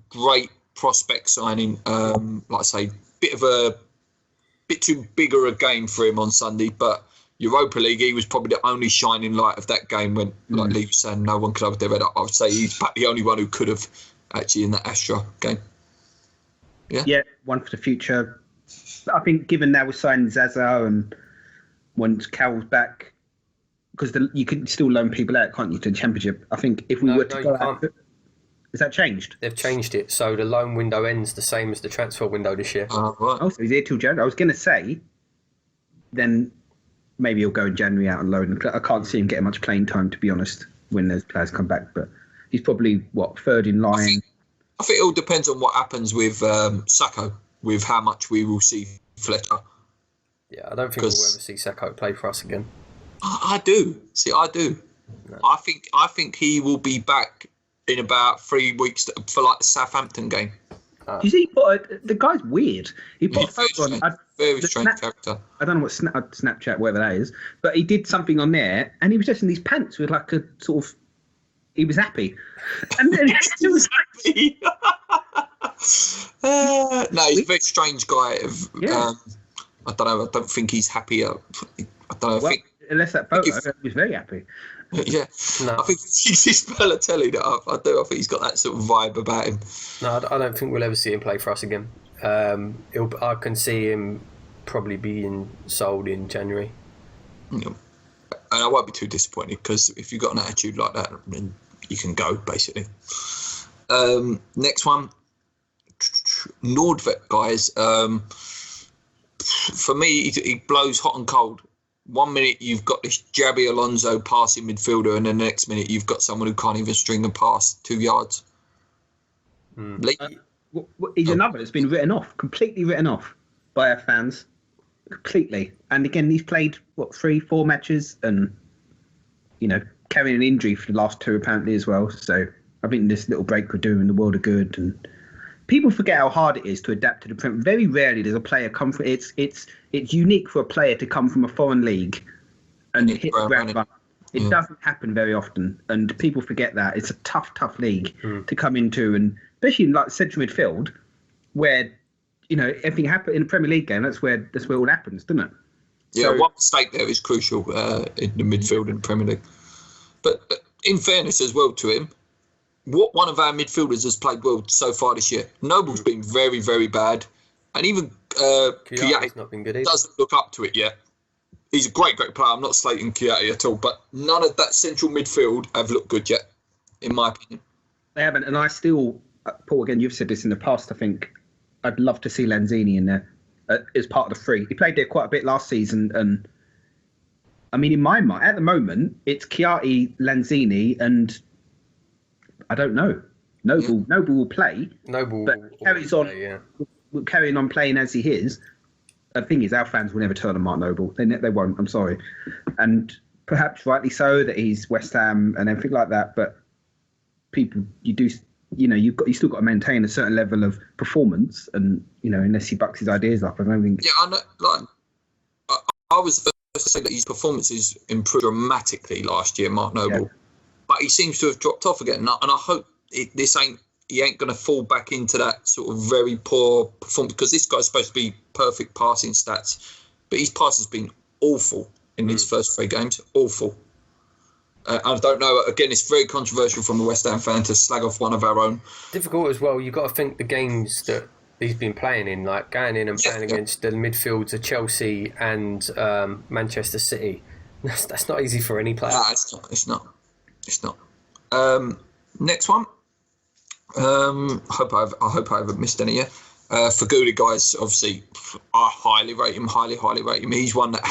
Great prospect signing. Like I say, bit too bigger a game for him on Sunday, but Europa League, he was probably the only shining light of that game when, like Lee was saying, no one could have their head up. I would say he's the only one who could have actually in that Astra game. Yeah, one for the future. I think given now we're signing Zaza and once Cal's back, because you can still loan people out, can't you, to the Championship? I think if we were to go out, has that changed? They've changed it, so the loan window ends the same as the transfer window this year. Right. Oh, so he's here till January. I was going to say, then maybe he'll go in January out on loan. I can't see him getting much playing time, to be honest, when those players come back. But he's probably, third in line? I think it all depends on what happens with Sacco, with how much we will see Fletcher. Yeah, I don't think we'll ever see Sacco play for us again. I do. See, I do. No. I think he will be back in about 3 weeks for like the Southampton game. You see, the guy's weird. He put a photo on. Very strange character. I don't know what Snapchat, whatever that is, but he did something on there, and he was just in these pants with like a sort of. He was happy, and then he was happy. No, he's a very strange guy. Yeah. I don't know. I don't think he's happy. I don't know. Unless that photo, he was very happy. Yeah, no. I think he's Balotelli. I do. I think he's got that sort of vibe about him. No, I don't think we'll ever see him play for us again. I can see him probably being sold in January. Yeah. And I won't be too disappointed, because if you've got an attitude like that, then you can go, basically. Next one, Nordvet, guys. For me, he blows hot and cold. 1 minute you've got this Jabi Alonso passing midfielder, and then the next minute you've got someone who can't even string a pass 2 yards. He's another that's been completely written off by our fans. Completely. And again, he's played, 3-4 matches, and, carrying an injury for the last 2 apparently as well. So I think this little break would do him the world of good. And people forget how hard it is to adapt to the Premier. Very rarely does a player come from. It's unique for a player to come from a foreign league and hit the ground running. It doesn't happen very often, and people forget that. It's a tough league to come into, and especially in like central midfield, where everything happens in a Premier League game. That's where it all happens, doesn't it? Yeah, one mistake there is crucial in the midfield in the Premier League. But in fairness as well to him, what one of our midfielders has played well so far this year? Noble's been very, very bad, and even Kiyate not been good either. Doesn't look up to it yet. He's a great player. I'm not slating Kiyate at all, but none of that central midfield have looked good yet, in my opinion. They haven't, and I still, Paul, again, you've said this in the past, I think, I'd love to see Lanzini in there as part of the three. He played there quite a bit last season, and I mean, in my mind, at the moment, it's Kiyate, Lanzini, and I don't know. Noble will play. But carries on. Carrying on playing as he is. The thing is, our fans will never turn on Mark Noble. They won't. I'm sorry, and perhaps rightly so that he's West Ham and everything like that. But people, you still got to maintain a certain level of performance, and unless he bucks his ideas up, I don't think. Yeah, I know. I was the first to say that his performances improved dramatically last year, Mark Noble, but he seems to have dropped off again. And I hope he ain't going to fall back into that sort of very poor performance, because this guy's supposed to be perfect passing stats, but his pass has been awful in his first 3 games. Awful. I don't know. Again, it's very controversial from a West Ham fan to slag off one of our own. Difficult as well. You've got to think the games that he's been playing in, like going in and playing against the midfields of Chelsea and Manchester City. That's not easy for any player. No, it's not. Next one. I hope I haven't missed any yet. Faguli, guys, obviously, I highly rate him. He's one that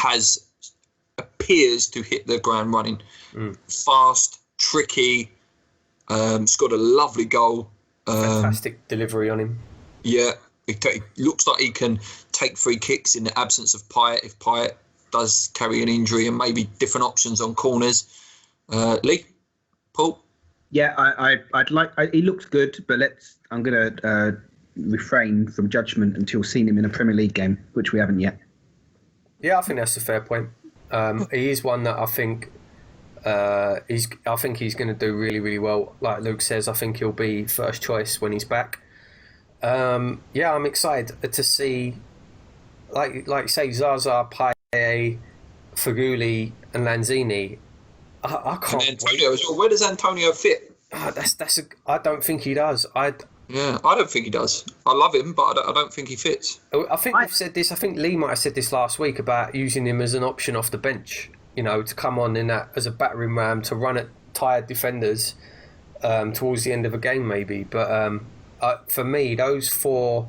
appears to hit the ground running. Fast, tricky, scored a lovely goal. Fantastic delivery on him. Yeah, he looks like he can take free kicks in the absence of Pyatt, if Pyatt does carry an injury, and maybe different options on corners. Lee? Paul? Yeah, I'd like. He looks good, but I'm going to refrain from judgment until seeing him in a Premier League game, which we haven't yet. Yeah, I think that's a fair point. He is one that I think he's going to do really, really well. Like Luke says, I think he'll be first choice when he's back. I'm excited to see, like say, Zaza, Payet, Faguli, and Lanzini. I can't. And Antonio as well. Where does Antonio fit? I don't think he does. Yeah, I don't think he does. I love him, but I don't think he fits. I think we've said this. I think Lee might have said this last week about using him as an option off the bench. To come on in that as a battering ram to run at tired defenders towards the end of a game, maybe. But for me, those four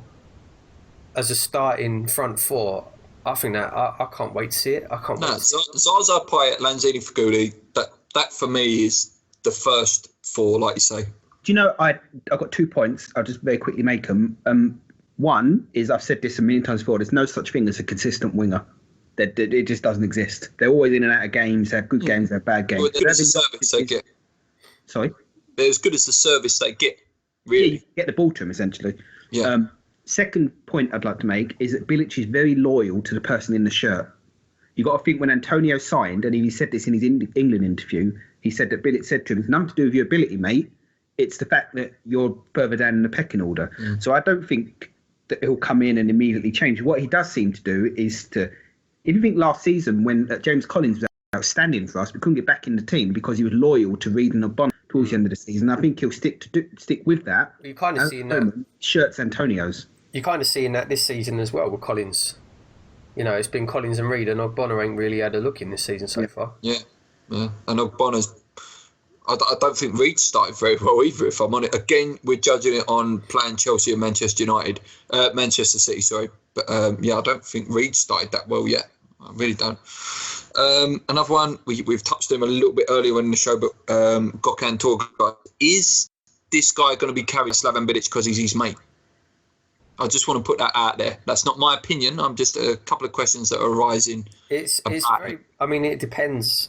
as a starting front four, I think that I can't wait to see it. I can't. wait to see it. Zaza, Payet, Lanzini, Feghouli. That for me is the first four, like you say. Do you know, I've got 2 points. I'll just very quickly make them. One is, I've said this a million times before, there's no such thing as a consistent winger. It just doesn't exist. They're always in and out of games. They have good games, they have bad games. Well, they're as good as the service they get. Sorry? They're as good as the service they get, really. Yeah, you get the ball to them, essentially. Yeah. Second point I'd like to make is that Bilic is very loyal to the person in the shirt. You've got to think when Antonio signed, and he said this in his England interview, he said that Bilic said to him, it's nothing to do with your ability, mate. It's the fact that you're further down in the pecking order. So I don't think that he'll come in and immediately change. What he does seem to do is to, if you think last season when James Collins was outstanding for us, we couldn't get back in the team because he was loyal to Reed and O'Bonnell towards the end of the season. I think he'll stick with that. You kind of seeing that. Shirts Antonio's. You're kind of seeing that this season as well with Collins. It's been Collins and Reed, and O'Bonnell ain't really had a look in this season so far. Yeah. And O'Bonnell's. I don't think Reed started very well either, if I'm on it. Again, we're judging it on playing Chelsea and Manchester City, sorry. But I don't think Reed started that well yet. I really don't. Another one, we've touched him a little bit earlier in the show, but Gökhan Torgay. Is this guy going to be carrying Slaven Bilic because he's his mate? I just want to put that out there. That's not my opinion. I'm just a couple of questions that are arising. It's very. I mean, it depends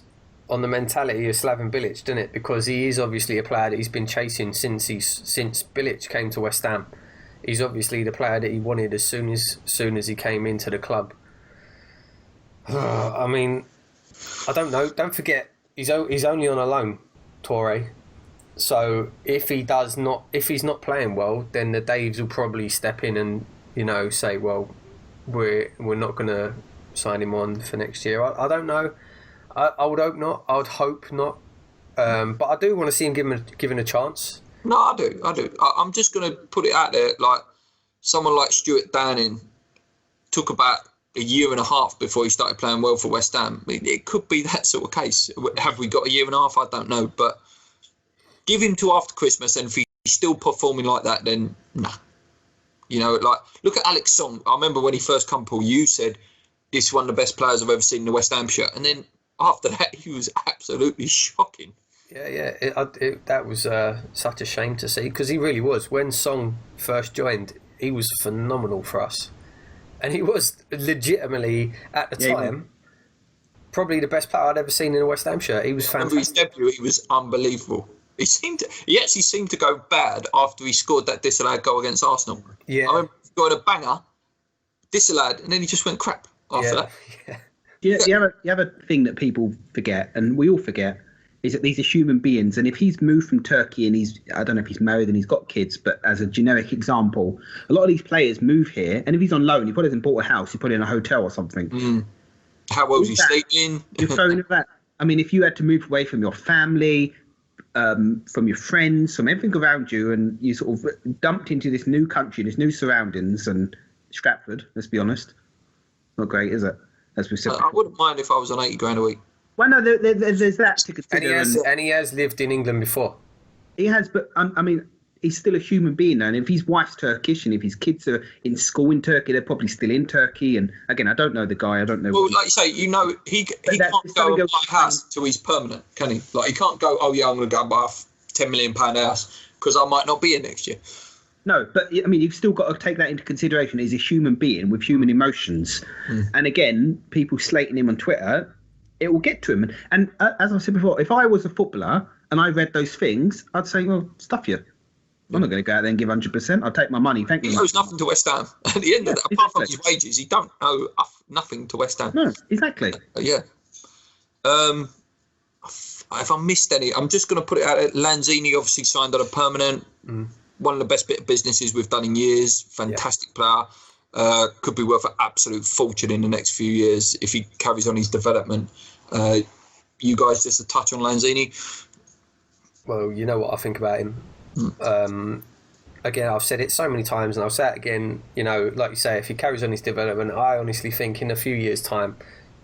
on the mentality of Slaven Bilic, doesn't it? Because he is obviously a player that he's been chasing since Bilic came to West Ham. He's obviously the player that he wanted as soon as he came into the club. I mean, I don't know. Don't forget, he's only on a loan, Torre. So if he's not playing well, then the Daves will probably step in and say, well, we're not going to sign him on for next year. I don't know. I would hope not. I would hope not. But I do want to see him given a chance. No, I do. I'm just going to put it out there. Like someone like Stuart Downing took about a year and a half before he started playing well for West Ham. I mean, it could be that sort of case. Have we got a year and a half? I don't know. But give him to after Christmas, and if he's still performing like that, then nah. Look at Alex Song. I remember when he first come, Paul, you said this is one of the best players I've ever seen in the West Ham shirt. And then after that, he was absolutely shocking. Yeah. That was such a shame to see, because he really was. When Song first joined, he was phenomenal for us. And he was legitimately, at the time, probably the best player I'd ever seen in a West Ham shirt. He was fantastic. Remember his debut, he was unbelievable. He actually seemed to go bad after he scored that disallowed goal against Arsenal. Yeah. I remember scoring a banger, disallowed, and then he just went crap after that. Yeah. The other thing that people forget, and we all forget, is that these are human beings. And if he's moved from Turkey and I don't know if he's married and he's got kids, but as a generic example, a lot of these players move here, and if he's on loan, he probably hasn't bought a house, he probably in a hotel or something. How well is he sleeping? You're throwing it back. I mean, if you had to move away from your family, from your friends, from everything around you, and you sort of dumped into this new country, this new surroundings, and Stratford, let's be honest, not great, is it? As we said, I wouldn't mind if I was on 80 grand a week. Well, no, there's that to consider. And he has lived in England before. He has, but I mean, he's still a human being, and if his wife's Turkish, and if his kids are in school in Turkey, they're probably still in Turkey. And again, I don't know the guy. I don't know. Well, like you say, he can't go and buy a house till he's permanent, can he? Like he can't go, oh yeah, I'm going to go and buy a £10 million house because I might not be here next year. No, but I mean, you've still got to take that into consideration. He's a human being with human emotions, and again, people slating him on Twitter, it will get to him. And as I said before, if I was a footballer and I read those things, I'd say, well, stuff you. I'm not going to go out there and give 100%. I'll take my money. Thank you. He owes nothing to West Ham. At the end of that, apart from his wages, he don't owe nothing to West Ham. No, exactly. Yeah. If I missed any, I'm just going to put it out there. Lanzini obviously signed on a permanent. One of the best bit of businesses we've done in years. Fantastic player. Could be worth an absolute fortune in the next few years if he carries on his development. You guys, just a touch on Lanzini? Well, you know what I think about him. again, I've said it so many times, and I'll say it again. You know, like you say, if he carries on his development, I honestly think in a few years' time,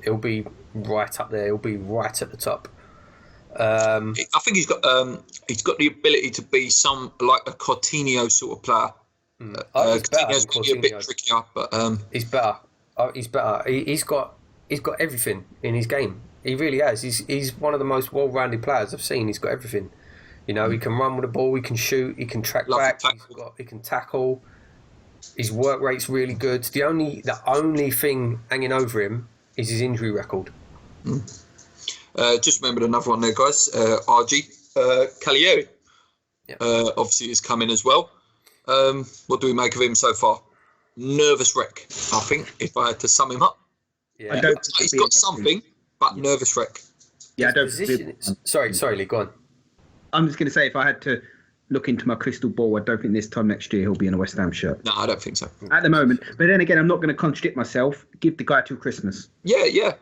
he'll be right up there. He'll be right at the top. I think he's got the ability to be like a Coutinho sort of player. Coutinho's going to be a bit trickier, but he's better. He's better. He's got everything in his game. He really has. He's one of the most well-rounded players I've seen. He's got everything. You know, he can run with the ball, he can shoot, he can track back, he can tackle. His work rate's really good. The only thing hanging over him is his injury record. Just remembered another one there, guys. RG Cagliari, obviously is coming as well. What do we make of him so far? Nervous wreck, I think, if I had to sum him up. Yeah, he's got something, but nervous wreck. Yeah, I don't. Sorry, Lee, go on. I'm just going to say, if I had to look into my crystal ball, I don't think this time next year he'll be in a West Ham shirt. No, I don't think so. At the moment. But then again, I'm not going to contradict myself. Give the guy till Christmas. Yeah.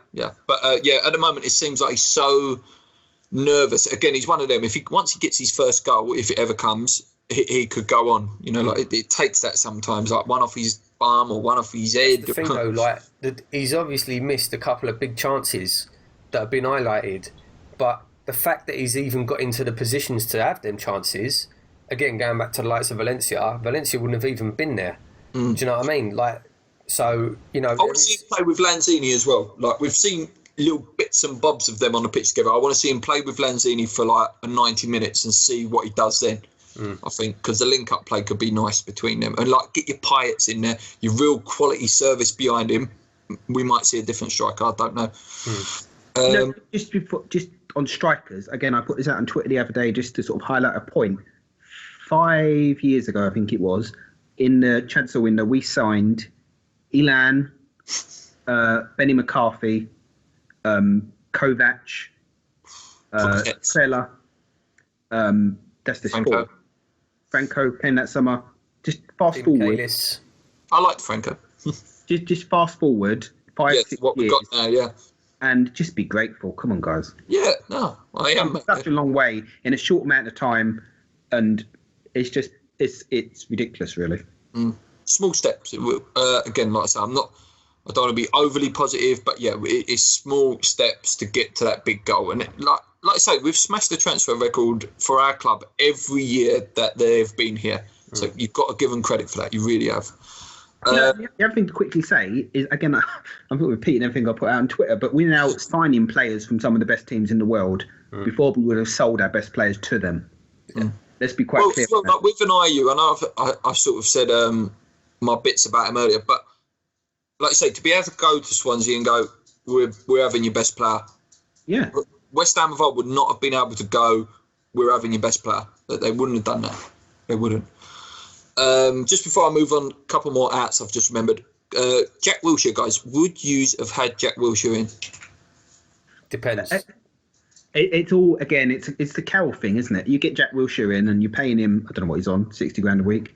But at the moment, it seems like he's so nervous. Again, he's one of them. Once he gets his first goal, if it ever comes, he could go on. You know, like it takes that sometimes, like one off his bum or one off his head. The thing though, like he's obviously missed a couple of big chances that have been highlighted, but the fact that he's even got into the positions to have them chances, again, going back to the likes of Valencia wouldn't have even been there. Do you know what I mean? Like, so, you know... I want to see him play with Lanzini as well. Like, we've seen little bits and bobs of them on the pitch together. I want to see him play with Lanzini for, like, 90 minutes and see what he does then. I think, because the link-up play could be nice between them. And, like, get your Payets in there, your real quality service behind him. We might see a different striker, I don't know. Just on strikers, again, I put this out on Twitter the other day just to sort of highlight a point. 5 years ago, I think it was, in the transfer window, we signed Ilan, Benny McCarthy, Kovac, Sela. That's the sport. Franco came that summer. Just fast forward. I liked Franco. just fast forward 5, 6 what years. We got now, yeah. And just be grateful. Come on, guys. Yeah, no, I am. Such a long way in a short amount of time, and it's ridiculous, really. Small steps. Again, like I say, I don't want to be overly positive, but yeah, it's small steps to get to that big goal. And like I say, we've smashed the transfer record for our club every year that they've been here. So you've got to give them credit for that. You really have. The other thing to quickly say is, again, I'm not repeating everything I put out on Twitter, but we're now signing players from some of the best teams in the world. Before we would have sold our best players to them. Let's be quite clear. Well, like with an IU, I know I've sort of said my bits about him earlier, but like I say, to be able to go to Swansea and go, we're having your best player. Yeah. West Ham of old would not have been able to go, we're having your best player. They wouldn't have done that. They wouldn't. Just before I move on, a couple more outs I've just remembered. Jack Wilshere, guys, would you have had Jack Wilshere in? Depends. It's all, again, it's the Carroll thing, isn't it? You get Jack Wilshere in and you're paying him, I don't know what he's on, 60 grand a week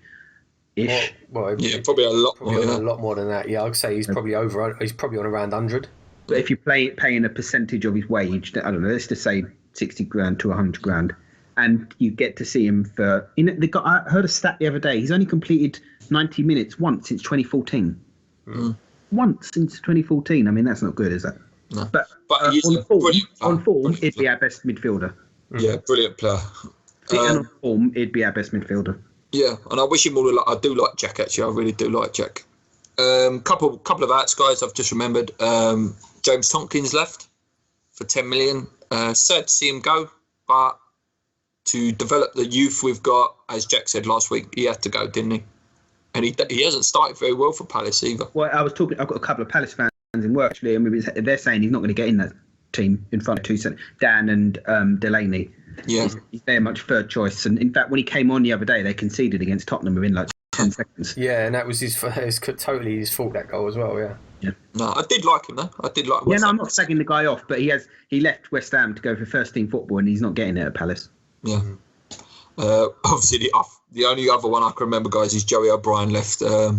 ish. Well, yeah, probably a lot more. A lot more than that. Yeah, I'd say he's probably he's probably on around 100. But if you're paying a percentage of his wage, I don't know, let's just say 60 grand to 100 grand, and you get to see him for, I heard a stat the other day, he's only completed 90 minutes once since 2014. Once since 2014. I mean, that's not good, is that? No. But on form, he'd be our best midfielder. Yeah, brilliant player. On form, he'd be our best midfielder. Yeah, and I wish him all the luck. I do like Jack, actually. I really do like Jack. Couple of outs, guys. I've just remembered. James Tompkins left for 10 million. Sad to see him go, but to develop the youth we've got, as Jack said last week, he had to go, didn't he? And he hasn't started very well for Palace either. Well, I've got a couple of Palace fans in work, actually, and they're saying he's not going to get in that team in front of two centres, Dan and Delaney. Yeah, he's very much third choice. And in fact, when he came on the other day, they conceded against Tottenham within like 10 seconds. Yeah, and that was totally his fault, that goal as well. Yeah. No, I did like him though. I did like. Yeah, no, I'm not slagging the guy off, but he left West Ham to go for first team football, and he's not getting it at Palace. Yeah. Obviously, the only other one I can remember, guys, is Joey O'Brien left. It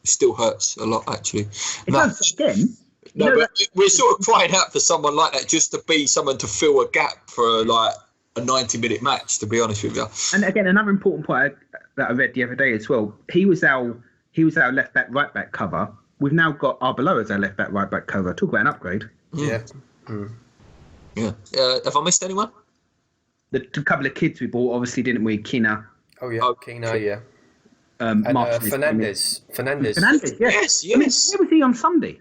still hurts a lot, actually. It does again. No, but we're sort of crying out for someone like that, just to be someone to fill a gap for like a 90-minute match, to be honest with you. And again, another important point, that I read the other day as well. He was our left back, right back cover. We've now got Arbeloa as our left back, right back cover. Talk about an upgrade. Yeah. Yeah. Have I missed anyone? The couple of kids we bought, obviously, didn't we? Kina. Oh yeah, Kino, yeah. And Fernandez. Fernandez, Yes. I mean, where was he on Sunday?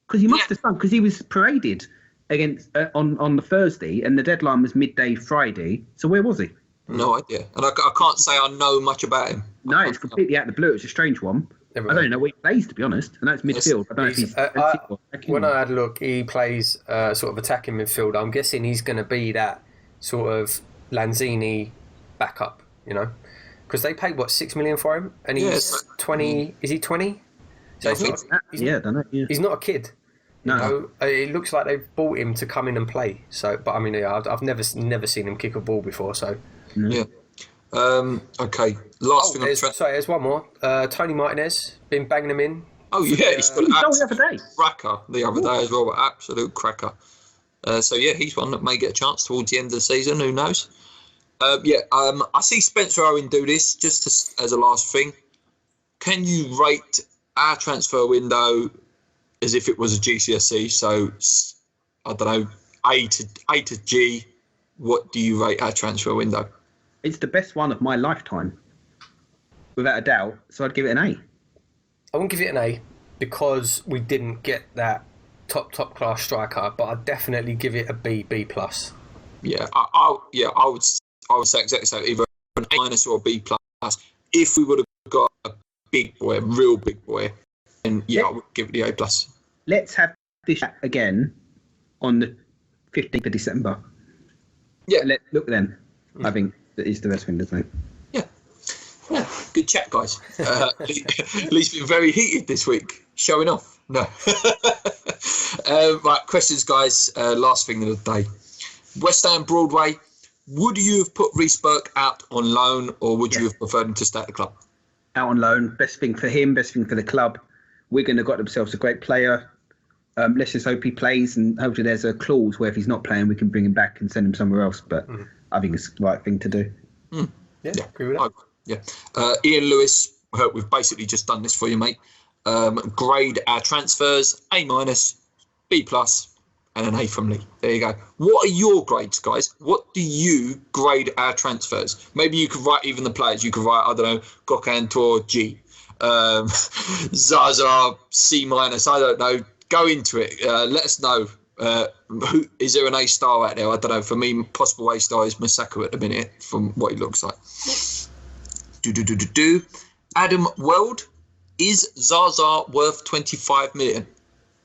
Because he must have done, because he was paraded against on the Thursday, and the deadline was midday Friday. So where was he? No idea. And I can't say I know much about him. No, it's completely out of the blue. It's a strange one. I don't know where he plays, to be honest. I know it's midfield. I don't know if he's... when I had a look, he plays sort of attacking midfield. I'm guessing he's going to be that sort of Lanzini backup, you know? Because they paid, what, 6 million for him? And he's 20... Is he 20? So I don't know. Yeah. He's not a kid. No. You know? It looks like they've bought him to come in and play. So, but I mean, I've never seen him kick a ball before, so... Yeah. Okay. Last thing on there's one more. Tony Martinez been banging him in. Oh yeah, he's got an the other day. Cracker the other day as well. Absolute cracker. So yeah, he's one that may get a chance towards the end of the season. Who knows? I see Spencer Owen do this just as a last thing. Can you rate our transfer window as if it was a GCSE? So I don't know, A to G. What do you rate our transfer window? It's the best one of my lifetime, without a doubt. So I'd give it an A. I won't give it an A because we didn't get that top class striker, but I'd definitely give it a B plus. Yeah, I would say exactly so, either an A minus or a B plus. If we would have got a big boy, a real big boy, then I would give it the A plus. Let's have this chat again on the 15th of December. Yeah, let's look then. I think that is the best thing, doesn't it? Yeah, good chat, guys. Lee's been very heated this week, showing off. No. Right, questions, guys. Last thing of the day. West Ham Broadway. Would you have put Reece Burke out on loan, or would you have preferred him to stay at the club? Out on loan. Best thing for him, best thing for the club. Wigan have got themselves a great player. Let's just hope he plays, and hopefully there's a clause where if he's not playing, we can bring him back and send him somewhere else. But I think it's the right thing to do. Yeah, agree with that. Yeah. Ian Lewis, we've basically just done this for you, mate. Grade our transfers, A minus, B plus, and an A from Lee. There you go. What are your grades, guys? What do you grade our transfers? Maybe you could write even the players. You could write, I don't know, Gokantor G, Zaza C minus. I don't know. Go into it. Let us know. Who is there an A star out there? I don't know. For me, possible A star is Masako at the minute, from what he looks like. Adam Weld, is Zaza worth 25 million?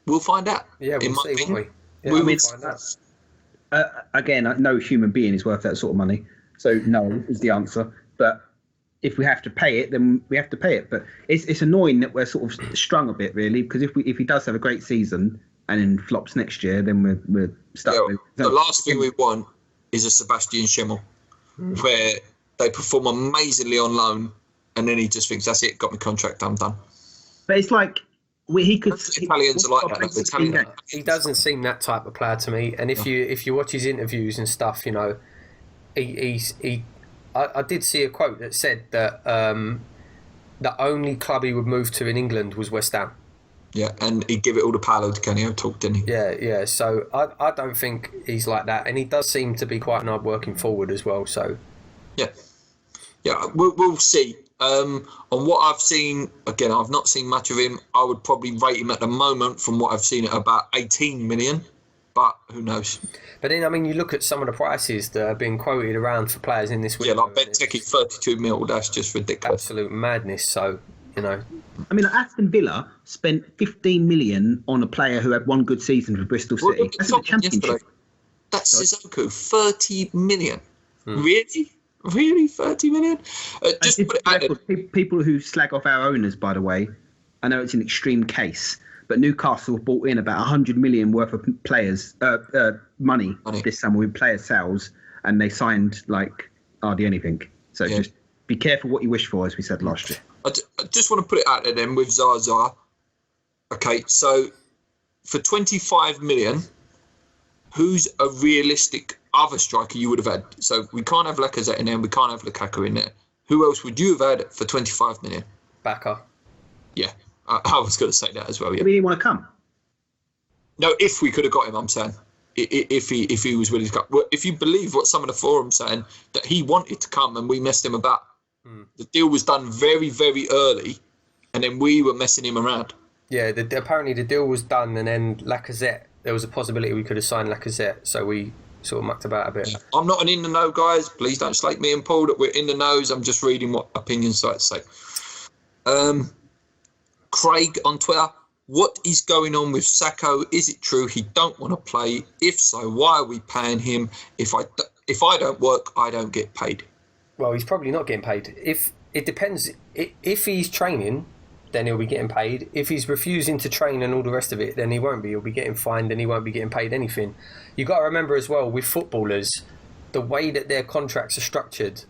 We'll find out. Yeah, we'll see, won't we? Yeah, we will find out. Again, no human being is worth that sort of money. So no is the answer. But if we have to pay it, then we have to pay it. But it's annoying that we're sort of strung a bit, really, because if he does have a great season and then flops next year, then we're stuck. Yeah, the last thing we want is a Sebastian Schimmel, where they perform amazingly on loan, and then he just thinks, that's it, got my contract, I'm done. But it's like he could. Italians are like that. He doesn't seem that type of player to me. And if you watch his interviews and stuff, you know, I did see a quote that said that the only club he would move to in England was West Ham. Yeah, and he'd give it all to Paolo Di Canio talk, didn't he? Yeah. So I don't think he's like that, and he does seem to be quite an hard-working forward as well. So yeah, we'll see. On what I've seen, again, I've not seen much of him. I would probably rate him at the moment, from what I've seen, at about 18 million. But who knows? But then, I mean, you look at some of the prices that are being quoted around for players in this window. Yeah, like Benteke, 32 mil. That's just ridiculous. Absolute madness. So, you know. I mean, Aston Villa spent 15 million on a player who had one good season for Bristol City. That's the Championship. That's Sissoko, 30 million. Really? 30 million? Just put it out there. People who slag off our owners, by the way, I know it's an extreme case, but Newcastle bought in about 100 million worth of players money this summer with player sales, and they signed hardly anything. So just be careful what you wish for, as we said last year. I just want to put it out there then with Zaza. Okay, so for 25 million, who's a realistic other striker you would have had? So we can't have Lacazette in there, and we can't have Lukaku in there. who else would you have had for 25 million? Backer. Yeah, I was going to say that as well. Yeah. We didn't want to come. No, if we could have got him, I'm saying. If he was willing to come. Well, if you believe what some of the forums saying, that he wanted to come and we messed him about. The deal was done very, very early, and then we were messing him around. Yeah, apparently the deal was done, and then Lacazette, there was a possibility we could have signed Lacazette, so we sort of mucked about a bit. Yeah. I'm not an in the know, guys. Please don't slate me and Paul that we're in the knows. I'm just reading what opinion sites say. Craig on Twitter, what is going on with Sacco? Is it true he don't want to play? If so, why are we paying him? If I don't work, I don't get paid. Well, he's probably not getting paid. If it depends. If he's training, then he'll be getting paid. If he's refusing to train and all the rest of it, then he won't be. He'll be getting fined and he won't be getting paid anything. You've got to remember as well, with footballers, the way that their contracts are structured,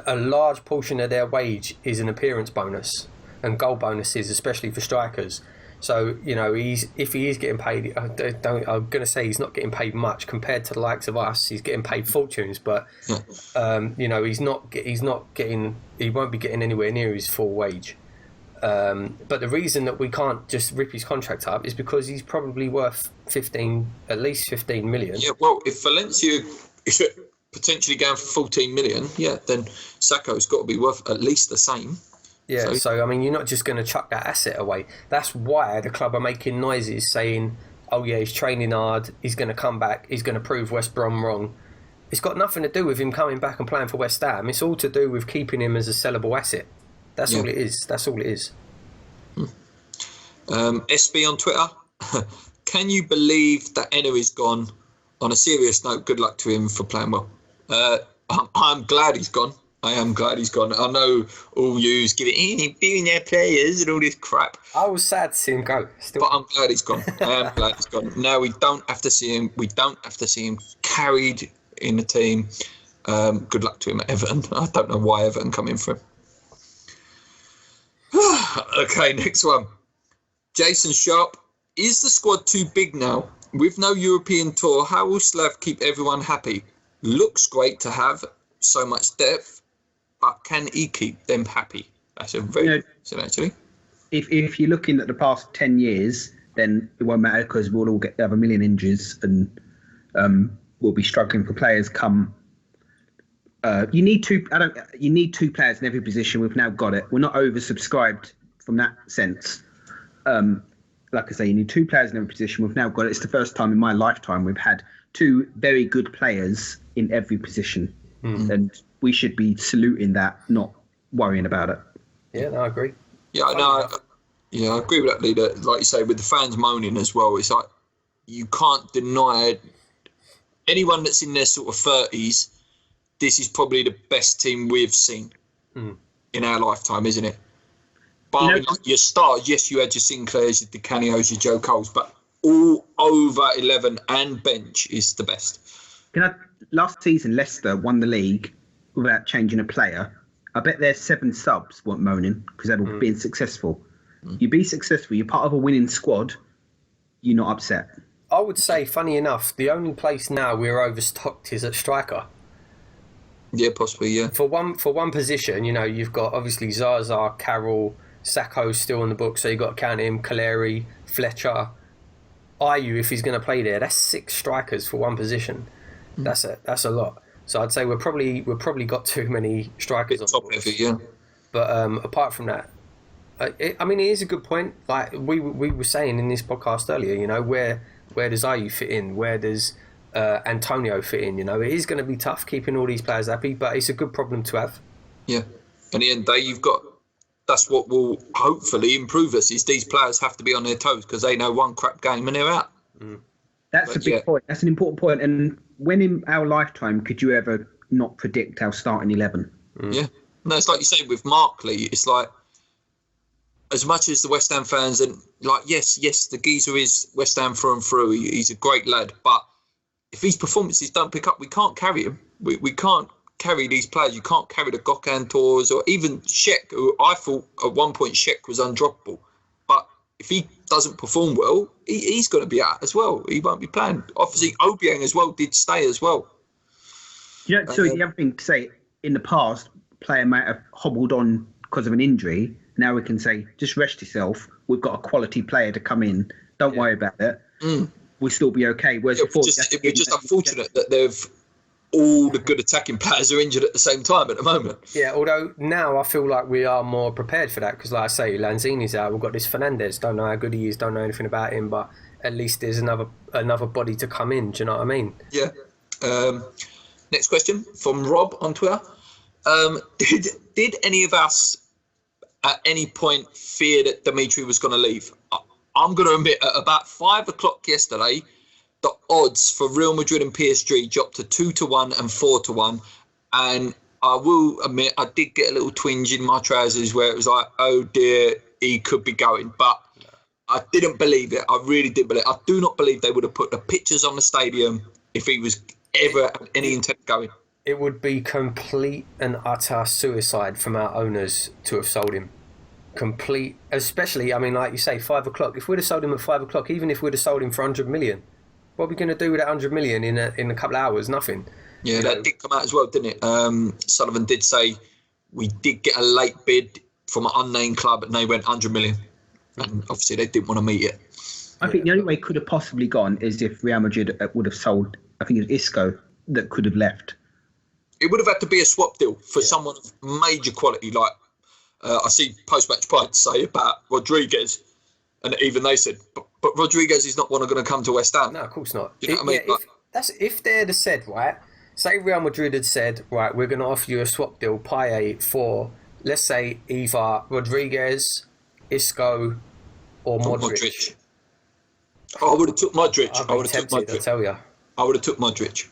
a large portion of their wage is an appearance bonus and goal bonuses, especially for strikers. So, you know, if he is getting paid, I'm going to say he's not getting paid much compared to the likes of us. He's getting paid fortunes, but you know, he won't be getting anywhere near his full wage. But the reason that we can't just rip his contract up is because he's probably worth at least 15 million. Yeah, well, if Valencia is potentially going for 14 million, then Sacco's got to be worth at least the same. Yeah, so I mean, you're not just going to chuck that asset away. That's why the club are making noises saying, oh yeah, he's training hard, he's going to come back, he's going to prove West Brom wrong. It's got nothing to do with him coming back and playing for West Ham. It's all to do with keeping him as a sellable asset. That's all it is. That's all it is. SB on Twitter, can you believe that Enna is gone? On a serious note, good luck to him for playing well. I'm glad he's gone. I am glad he's gone. I know all yous give it billionaire players and all this crap. I was sad to see him go. But I'm glad he's gone. I am glad he's gone. Now we don't have to see him. We don't have to see him carried in the team. Good luck to him at Everton. I don't know why Everton come in for him. Okay, next one. Jason Sharp. Is the squad too big now? With no European tour, how will Slav keep everyone happy? Looks great to have so much depth, but can he keep them happy? That's a very good question, actually. If you're looking at the past 10 years, then it won't matter because we'll all have a million injuries and we'll be struggling for players come. You need two players in every position. We've now got it. We're not oversubscribed from that sense. Like I say, you need two players in every position. We've now got it. It's the first time in my lifetime we've had two very good players in every position. And we should be saluting that, not worrying about it. Yeah, no, I agree. Yeah, I agree with that, leader. Like you say, with the fans moaning as well, it's like you can't deny anyone that's in their sort of 30s. This is probably the best team we've seen in our lifetime, isn't it? But I mean, like your stars, yes, you had your Sinclairs, your DiCanios, your Joe Coles, but all over 11 and bench is the best. Last season, Leicester won the league without changing a player. I bet their 7 subs weren't moaning because they were being successful. You be successful, you're part of a winning squad, you're not upset. I would say, funny enough, the only place now we're overstocked is at striker. Yeah, possibly, yeah. For one position, you know, you've got obviously Zaza, Carroll, Sacco's still on the book, so you've got to count him, Caleri, Fletcher, Ayew if he's going to play there. That's 6 strikers for one position. That's a lot. So I'd say we're probably got too many strikers on the book. Yeah. But apart from that, I mean, it is a good point. Like we were saying in this podcast earlier, you know, where does Ayew fit in? Where does Antonio fit in? You know, it is going to be tough keeping all these players happy, but it's a good problem to have. Yeah. And at the end of the day, that's what will hopefully improve us, is these players have to be on their toes because they know one crap game and they're out. That's a big point. That's an important point. And when in our lifetime could you ever not predict our starting 11? Yeah. No, it's like you say with Markley, it's like, as much as the West Ham fans, and like, yes, the geezer is West Ham through and through. He's a great lad. But if his performances don't pick up, we can't carry him. We can't carry these players. You can't carry the Gokhan Tours or even Sheck, who I thought at one point Sheck was undroppable. But if he doesn't perform well, he's going to be out as well. He won't be playing. Obviously, Obiang as well did stay as well. You know, so the other thing to say, in the past, player might have hobbled on because of an injury. Now we can say, just rest yourself. We've got a quality player to come in. Don't worry about it. We'll still be okay. Whereas before, it was just unfortunate that all the good attacking players are injured at the same time at the moment. Yeah, although now I feel like we are more prepared for that because, like I say, Lanzini's out. We've got this Fernandez. Don't know how good he is. Don't know anything about him, but at least there's another body to come in. Do you know what I mean? Yeah. Next question from Rob on Twitter. Did any of us at any point fear that Dimitri was going to leave? I'm going to admit, at about 5 o'clock yesterday, the odds for Real Madrid and PSG dropped to 2-1 and 4-1. And I will admit, I did get a little twinge in my trousers where it was like, oh dear, he could be going. But I didn't believe it. I really didn't believe it. I do not believe they would have put the pictures on the stadium if he was ever had any intent of going. It would be complete and utter suicide from our owners to have sold him. Complete, especially, I mean, like you say, 5 o'clock. If we'd have sold him at 5 o'clock, even if we'd have sold him for 100 million, what are we going to do with that 100 million in a couple of hours? Nothing. Yeah, that did come out as well, didn't it? Sullivan did say we did get a late bid from an unnamed club and they went 100 million. And obviously they didn't want to meet it. I think the only way it could have possibly gone is if Real Madrid would have sold, I think it was Isco that could have left. It would have had to be a swap deal for someone of major quality. Like I see post-match pints say about Rodriguez, and even they said, but Rodriguez is not going to come to West Ham. No, of course not. You know what I mean? If they'd have said, right, say Real Madrid had said, right, we're going to offer you a swap deal, Payet, for, let's say, either Rodriguez, Isco, or Modric. I would have took Modric. I would have took Modric. I tell you. I would have took Modric.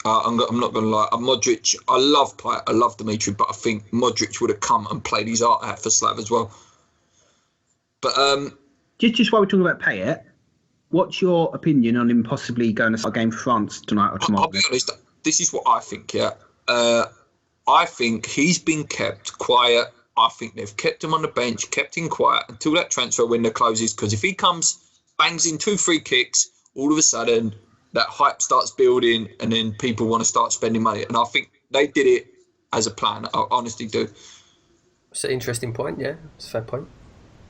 I'm not going to lie. Modric, I love Payet, I love Dimitri, but I think Modric would have come and played his art out for Slav as well. But just while we're talking about Payet, what's your opinion on him possibly going to start a game for France tonight or tomorrow? I'll be honest, this is what I think, yeah. I think he's been kept quiet. I think they've kept him on the bench, kept him quiet until that transfer window closes, because if he comes, bangs in 2 free kicks, all of a sudden that hype starts building and then people want to start spending money. And I think they did it as a plan. I honestly do. It's an interesting point, yeah. It's a fair point.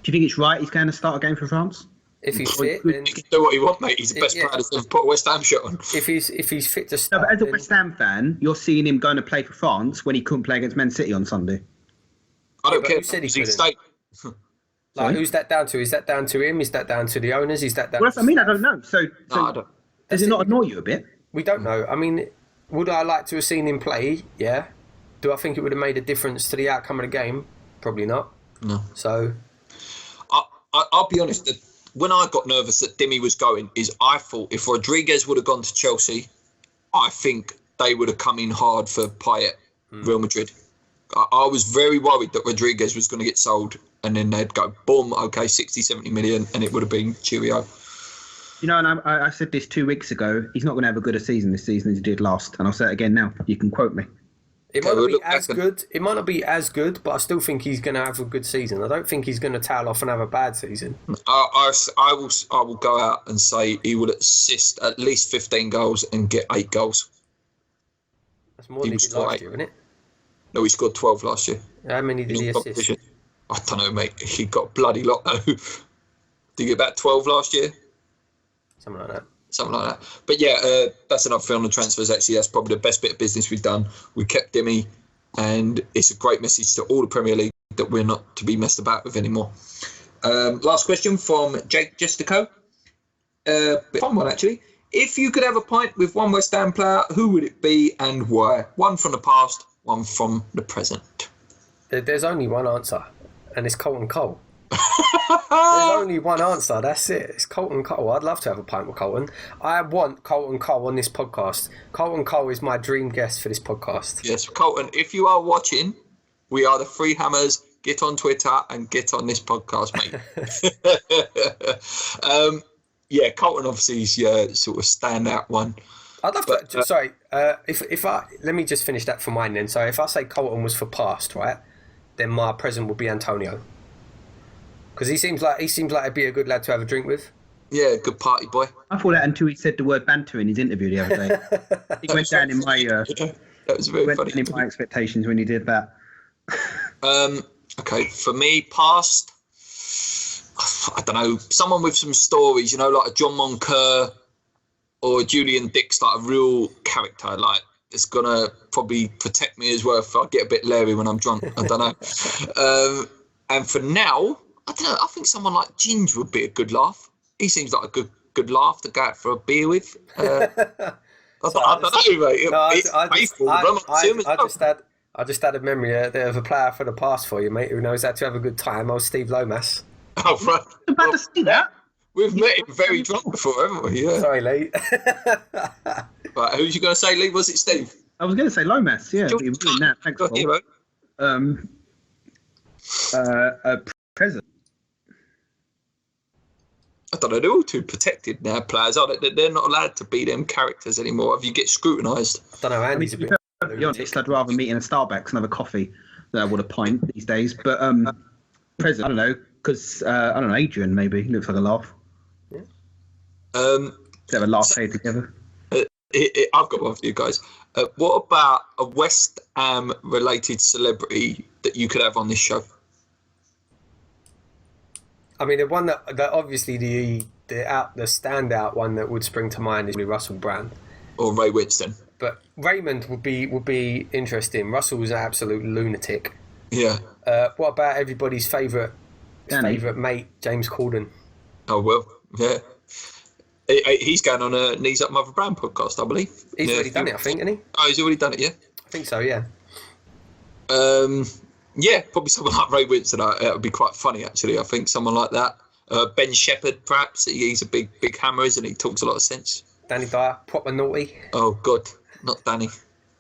Do you think it's right he's going to start a game for France? If he's fit, then he can do what he wants, mate. He's the best player that's ever put a West Ham shirt on. If he's fit to start. No, but as a West Ham fan, you're seeing him going to play for France when he couldn't play against Man City on Sunday. I don't care. Who said he couldn't? Like, who's that down to? Is that down to him? Is that down to the owners? Is that down? Well, that's what I mean. I don't know. So no, I don't. Does it not annoy you a bit? We don't know. I mean, would I like to have seen him play? Yeah. Do I think it would have made a difference to the outcome of the game? Probably not. No. So, I'll be honest. When I got nervous that Dimi was going, is I thought if Rodriguez would have gone to Chelsea, I think they would have come in hard for Payet, Real Madrid. I was very worried that Rodriguez was going to get sold and then they'd go, boom, okay, 60, 70 million, and it would have been cheerio. You know, and I said this 2 weeks ago, he's not going to have a good a season this season as he did last. And I'll say it again now. You can quote me. It might not be as good. It might not be as good, but I still think he's going to have a good season. I don't think he's going to tail off and have a bad season. I will go out and say he will assist at least 15 goals and get 8 goals. That's more than he did last year, isn't it? No, he scored 12 last year. How many did he assist? I don't know, mate. He got a bloody lot, though. Did he get about 12 last year? Something like that. But yeah, that's enough for on the transfers, actually. That's probably the best bit of business we've done. We kept Dimi, and it's a great message to all the Premier League that we're not to be messed about with anymore. Last question from Jake Justico. Fun one, actually. If you could have a pint with one West Ham player, who would it be and why? One from the past, one from the present. There's only one answer, and it's Colton Cole. There's only one answer, that's it. It's Colton Cole. I'd love to have a pint with Colton. I want Colton Cole on this podcast. Colton Cole is my dream guest for this podcast. Yes, Colton, if you are watching, we are the Free Hammers. Get on Twitter and get on this podcast, mate. Yeah, Colton obviously is your sort of standout one. I'd love to. Sorry, if I let me just finish that for mine then. So if I say Colton was for past, right, then my present would be Antonio. Because he seems like he'd be a good lad to have a drink with. Yeah, good party boy. I thought that until he said the word banter in his interview the other day. He went down in my that was very funny. In my expectations when he did that. Okay, for me, past, I don't know, someone with some stories, like a John Moncur or Julian Dix, like a real character, like it's gonna probably protect me as well if I get a bit leery when I'm drunk. I don't know. And for now, I don't know. I think someone like Ginge would be a good laugh. He seems like a good laugh to go out for a beer with. I don't know, mate. I just had a memory of a player for the past for you, mate, who knows how to have a good time. Old Steve Lomas. Oh, right. I'm about to see that. We've met him very drunk before, haven't we? Yeah. Sorry, Lee. Right, who's you going to say, Lee? Was it Steve? I was going to say Lomas. Yeah, you're doing that. Thanks, Paul. Present. I don't know. They're all too protected now, players, aren't they? They're not allowed to be them characters anymore. If you get scrutinised. I don't know. Andy's a bit. To be honest, I'd rather meet in a Starbucks and have a coffee than I would a pint these days. But present, I don't know, because I don't know. Adrian maybe looks like a laugh. Yeah. Let's have a laugh here together. I've got one for you guys. What about a West Ham related celebrity that you could have on this show? I mean, the one that obviously the standout one that would spring to mind is Russell Brand or Ray Winston. But Raymond would be interesting. Russell was an absolute lunatic. Yeah. What about everybody's favourite mate, James Corden? Oh well, yeah. He's going on a Knees Up Mother Brown podcast, I believe. He's already done it, I think, hasn't he? Oh, he's already done it, yeah? I think so, yeah. Yeah, probably someone like Ray Winston. It would be quite funny, actually. I think someone like that. Ben Shepherd, perhaps. He's a big hammer, isn't he? Talks a lot of sense. Danny Dyer, proper naughty. Oh, God. Not Danny.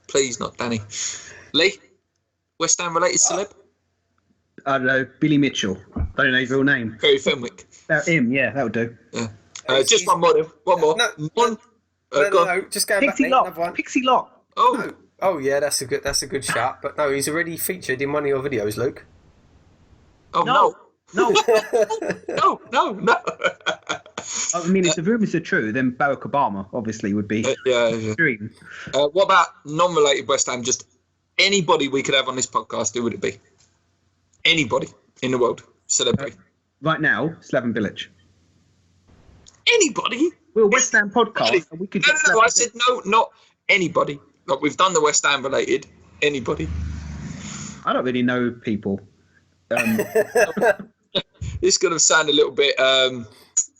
Please, not Danny. Lee? West Ham related celeb? I don't know. Billy Mitchell. Don't know his real name. Gary Fenwick. Him, yeah, that would do. Yeah. Just one more. One more. No. Just going back. Another one. Pixie Lock. Oh. No. Oh yeah, that's a good shot. But no, he's already featured in one of your videos, Luke. Oh no. No. I mean, if the rumours are true, then Barack Obama obviously would be dream. What about non-related West Ham? Just anybody we could have on this podcast. Who would it be? Anybody in the world, celebrity. Right now, Slaven Bilic. Anybody? We're a West Ham podcast. And we could no. I said no, not anybody. Like we've done the West Ham related. Anybody? I don't really know people. It's going to sound a little bit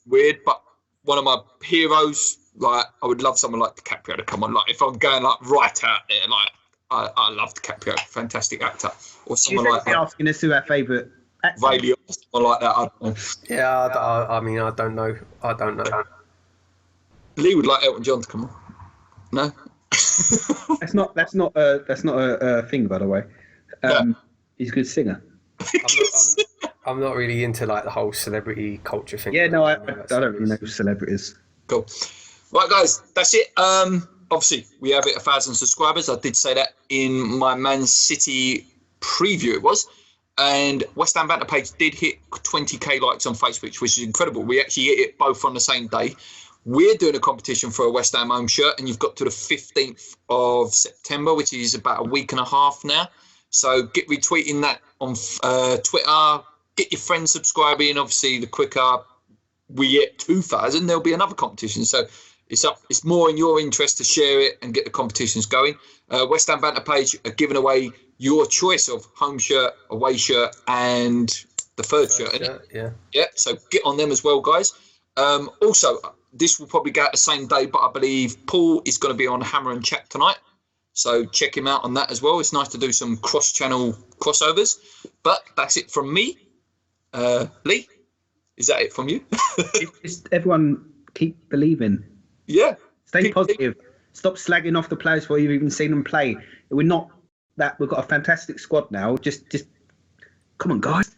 weird, but one of my heroes, like I would love someone like DiCaprio to come on. Like if I'm going like right out there, like I love DiCaprio, fantastic actor, or someone like that. Asking us who our favourite actor. Ray Liotta, someone like that. I don't know. Yeah, I mean, I don't know. Lee would like Elton John to come on. No. That's not a thing, by the way. He's a good singer. I'm not really into like the whole celebrity culture thing. Yeah, no, I don't really know celebrities. Cool. Right, guys, that's it. Obviously, we have 1,000 subscribers. I did say that in my Man City preview. It was. And West Ham Banter page did hit 20k likes on Facebook, which is incredible. We actually hit it both on the same day. We're doing a competition for a West Ham home shirt, and you've got to the 15th of September, which is about a week and a half now. So get retweeting that on Twitter. Get your friends subscribing. Obviously, the quicker we get 2,000, there'll be another competition. So it's more in your interest to share it and get the competitions going. West Ham Banter page are giving away your choice of home shirt, away shirt, and the third shirt. Yeah. So get on them as well, guys. Also, this will probably go out the same day, but I believe Paul is going to be on Hammer and Chat tonight. So check him out on that as well. It's nice to do some cross-channel crossovers. But that's it from me. Lee, is that it from you? Just everyone keep believing. Yeah. Stay positive. Stop slagging off the players before you've even seen them play. We're not that. We've got a fantastic squad now. Just come on, guys.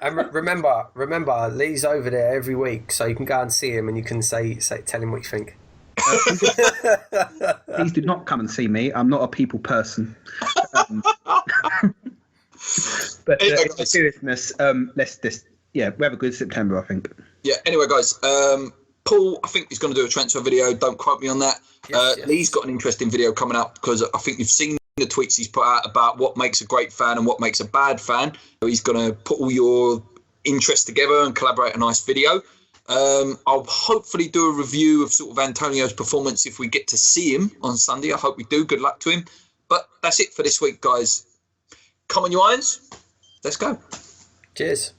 And remember, Lee's over there every week, so you can go and see him and you can tell him what you think. Please do not come and see me. I'm not a people person. But in seriousness, we have a good September, I think. Yeah. Anyway, guys, Paul, I think he's going to do a transfer video. Don't quote me on that. Yes. Lee's got an interesting video coming out because I think you've seen the tweets he's put out about what makes a great fan and what makes a bad fan. So he's going to put all your interests together and collaborate a nice video. I'll hopefully do a review of sort of Antonio's performance if we get to see him on Sunday. I hope we do. Good luck to him. But that's it for this week, guys. Come on, you irons. Let's go. Cheers.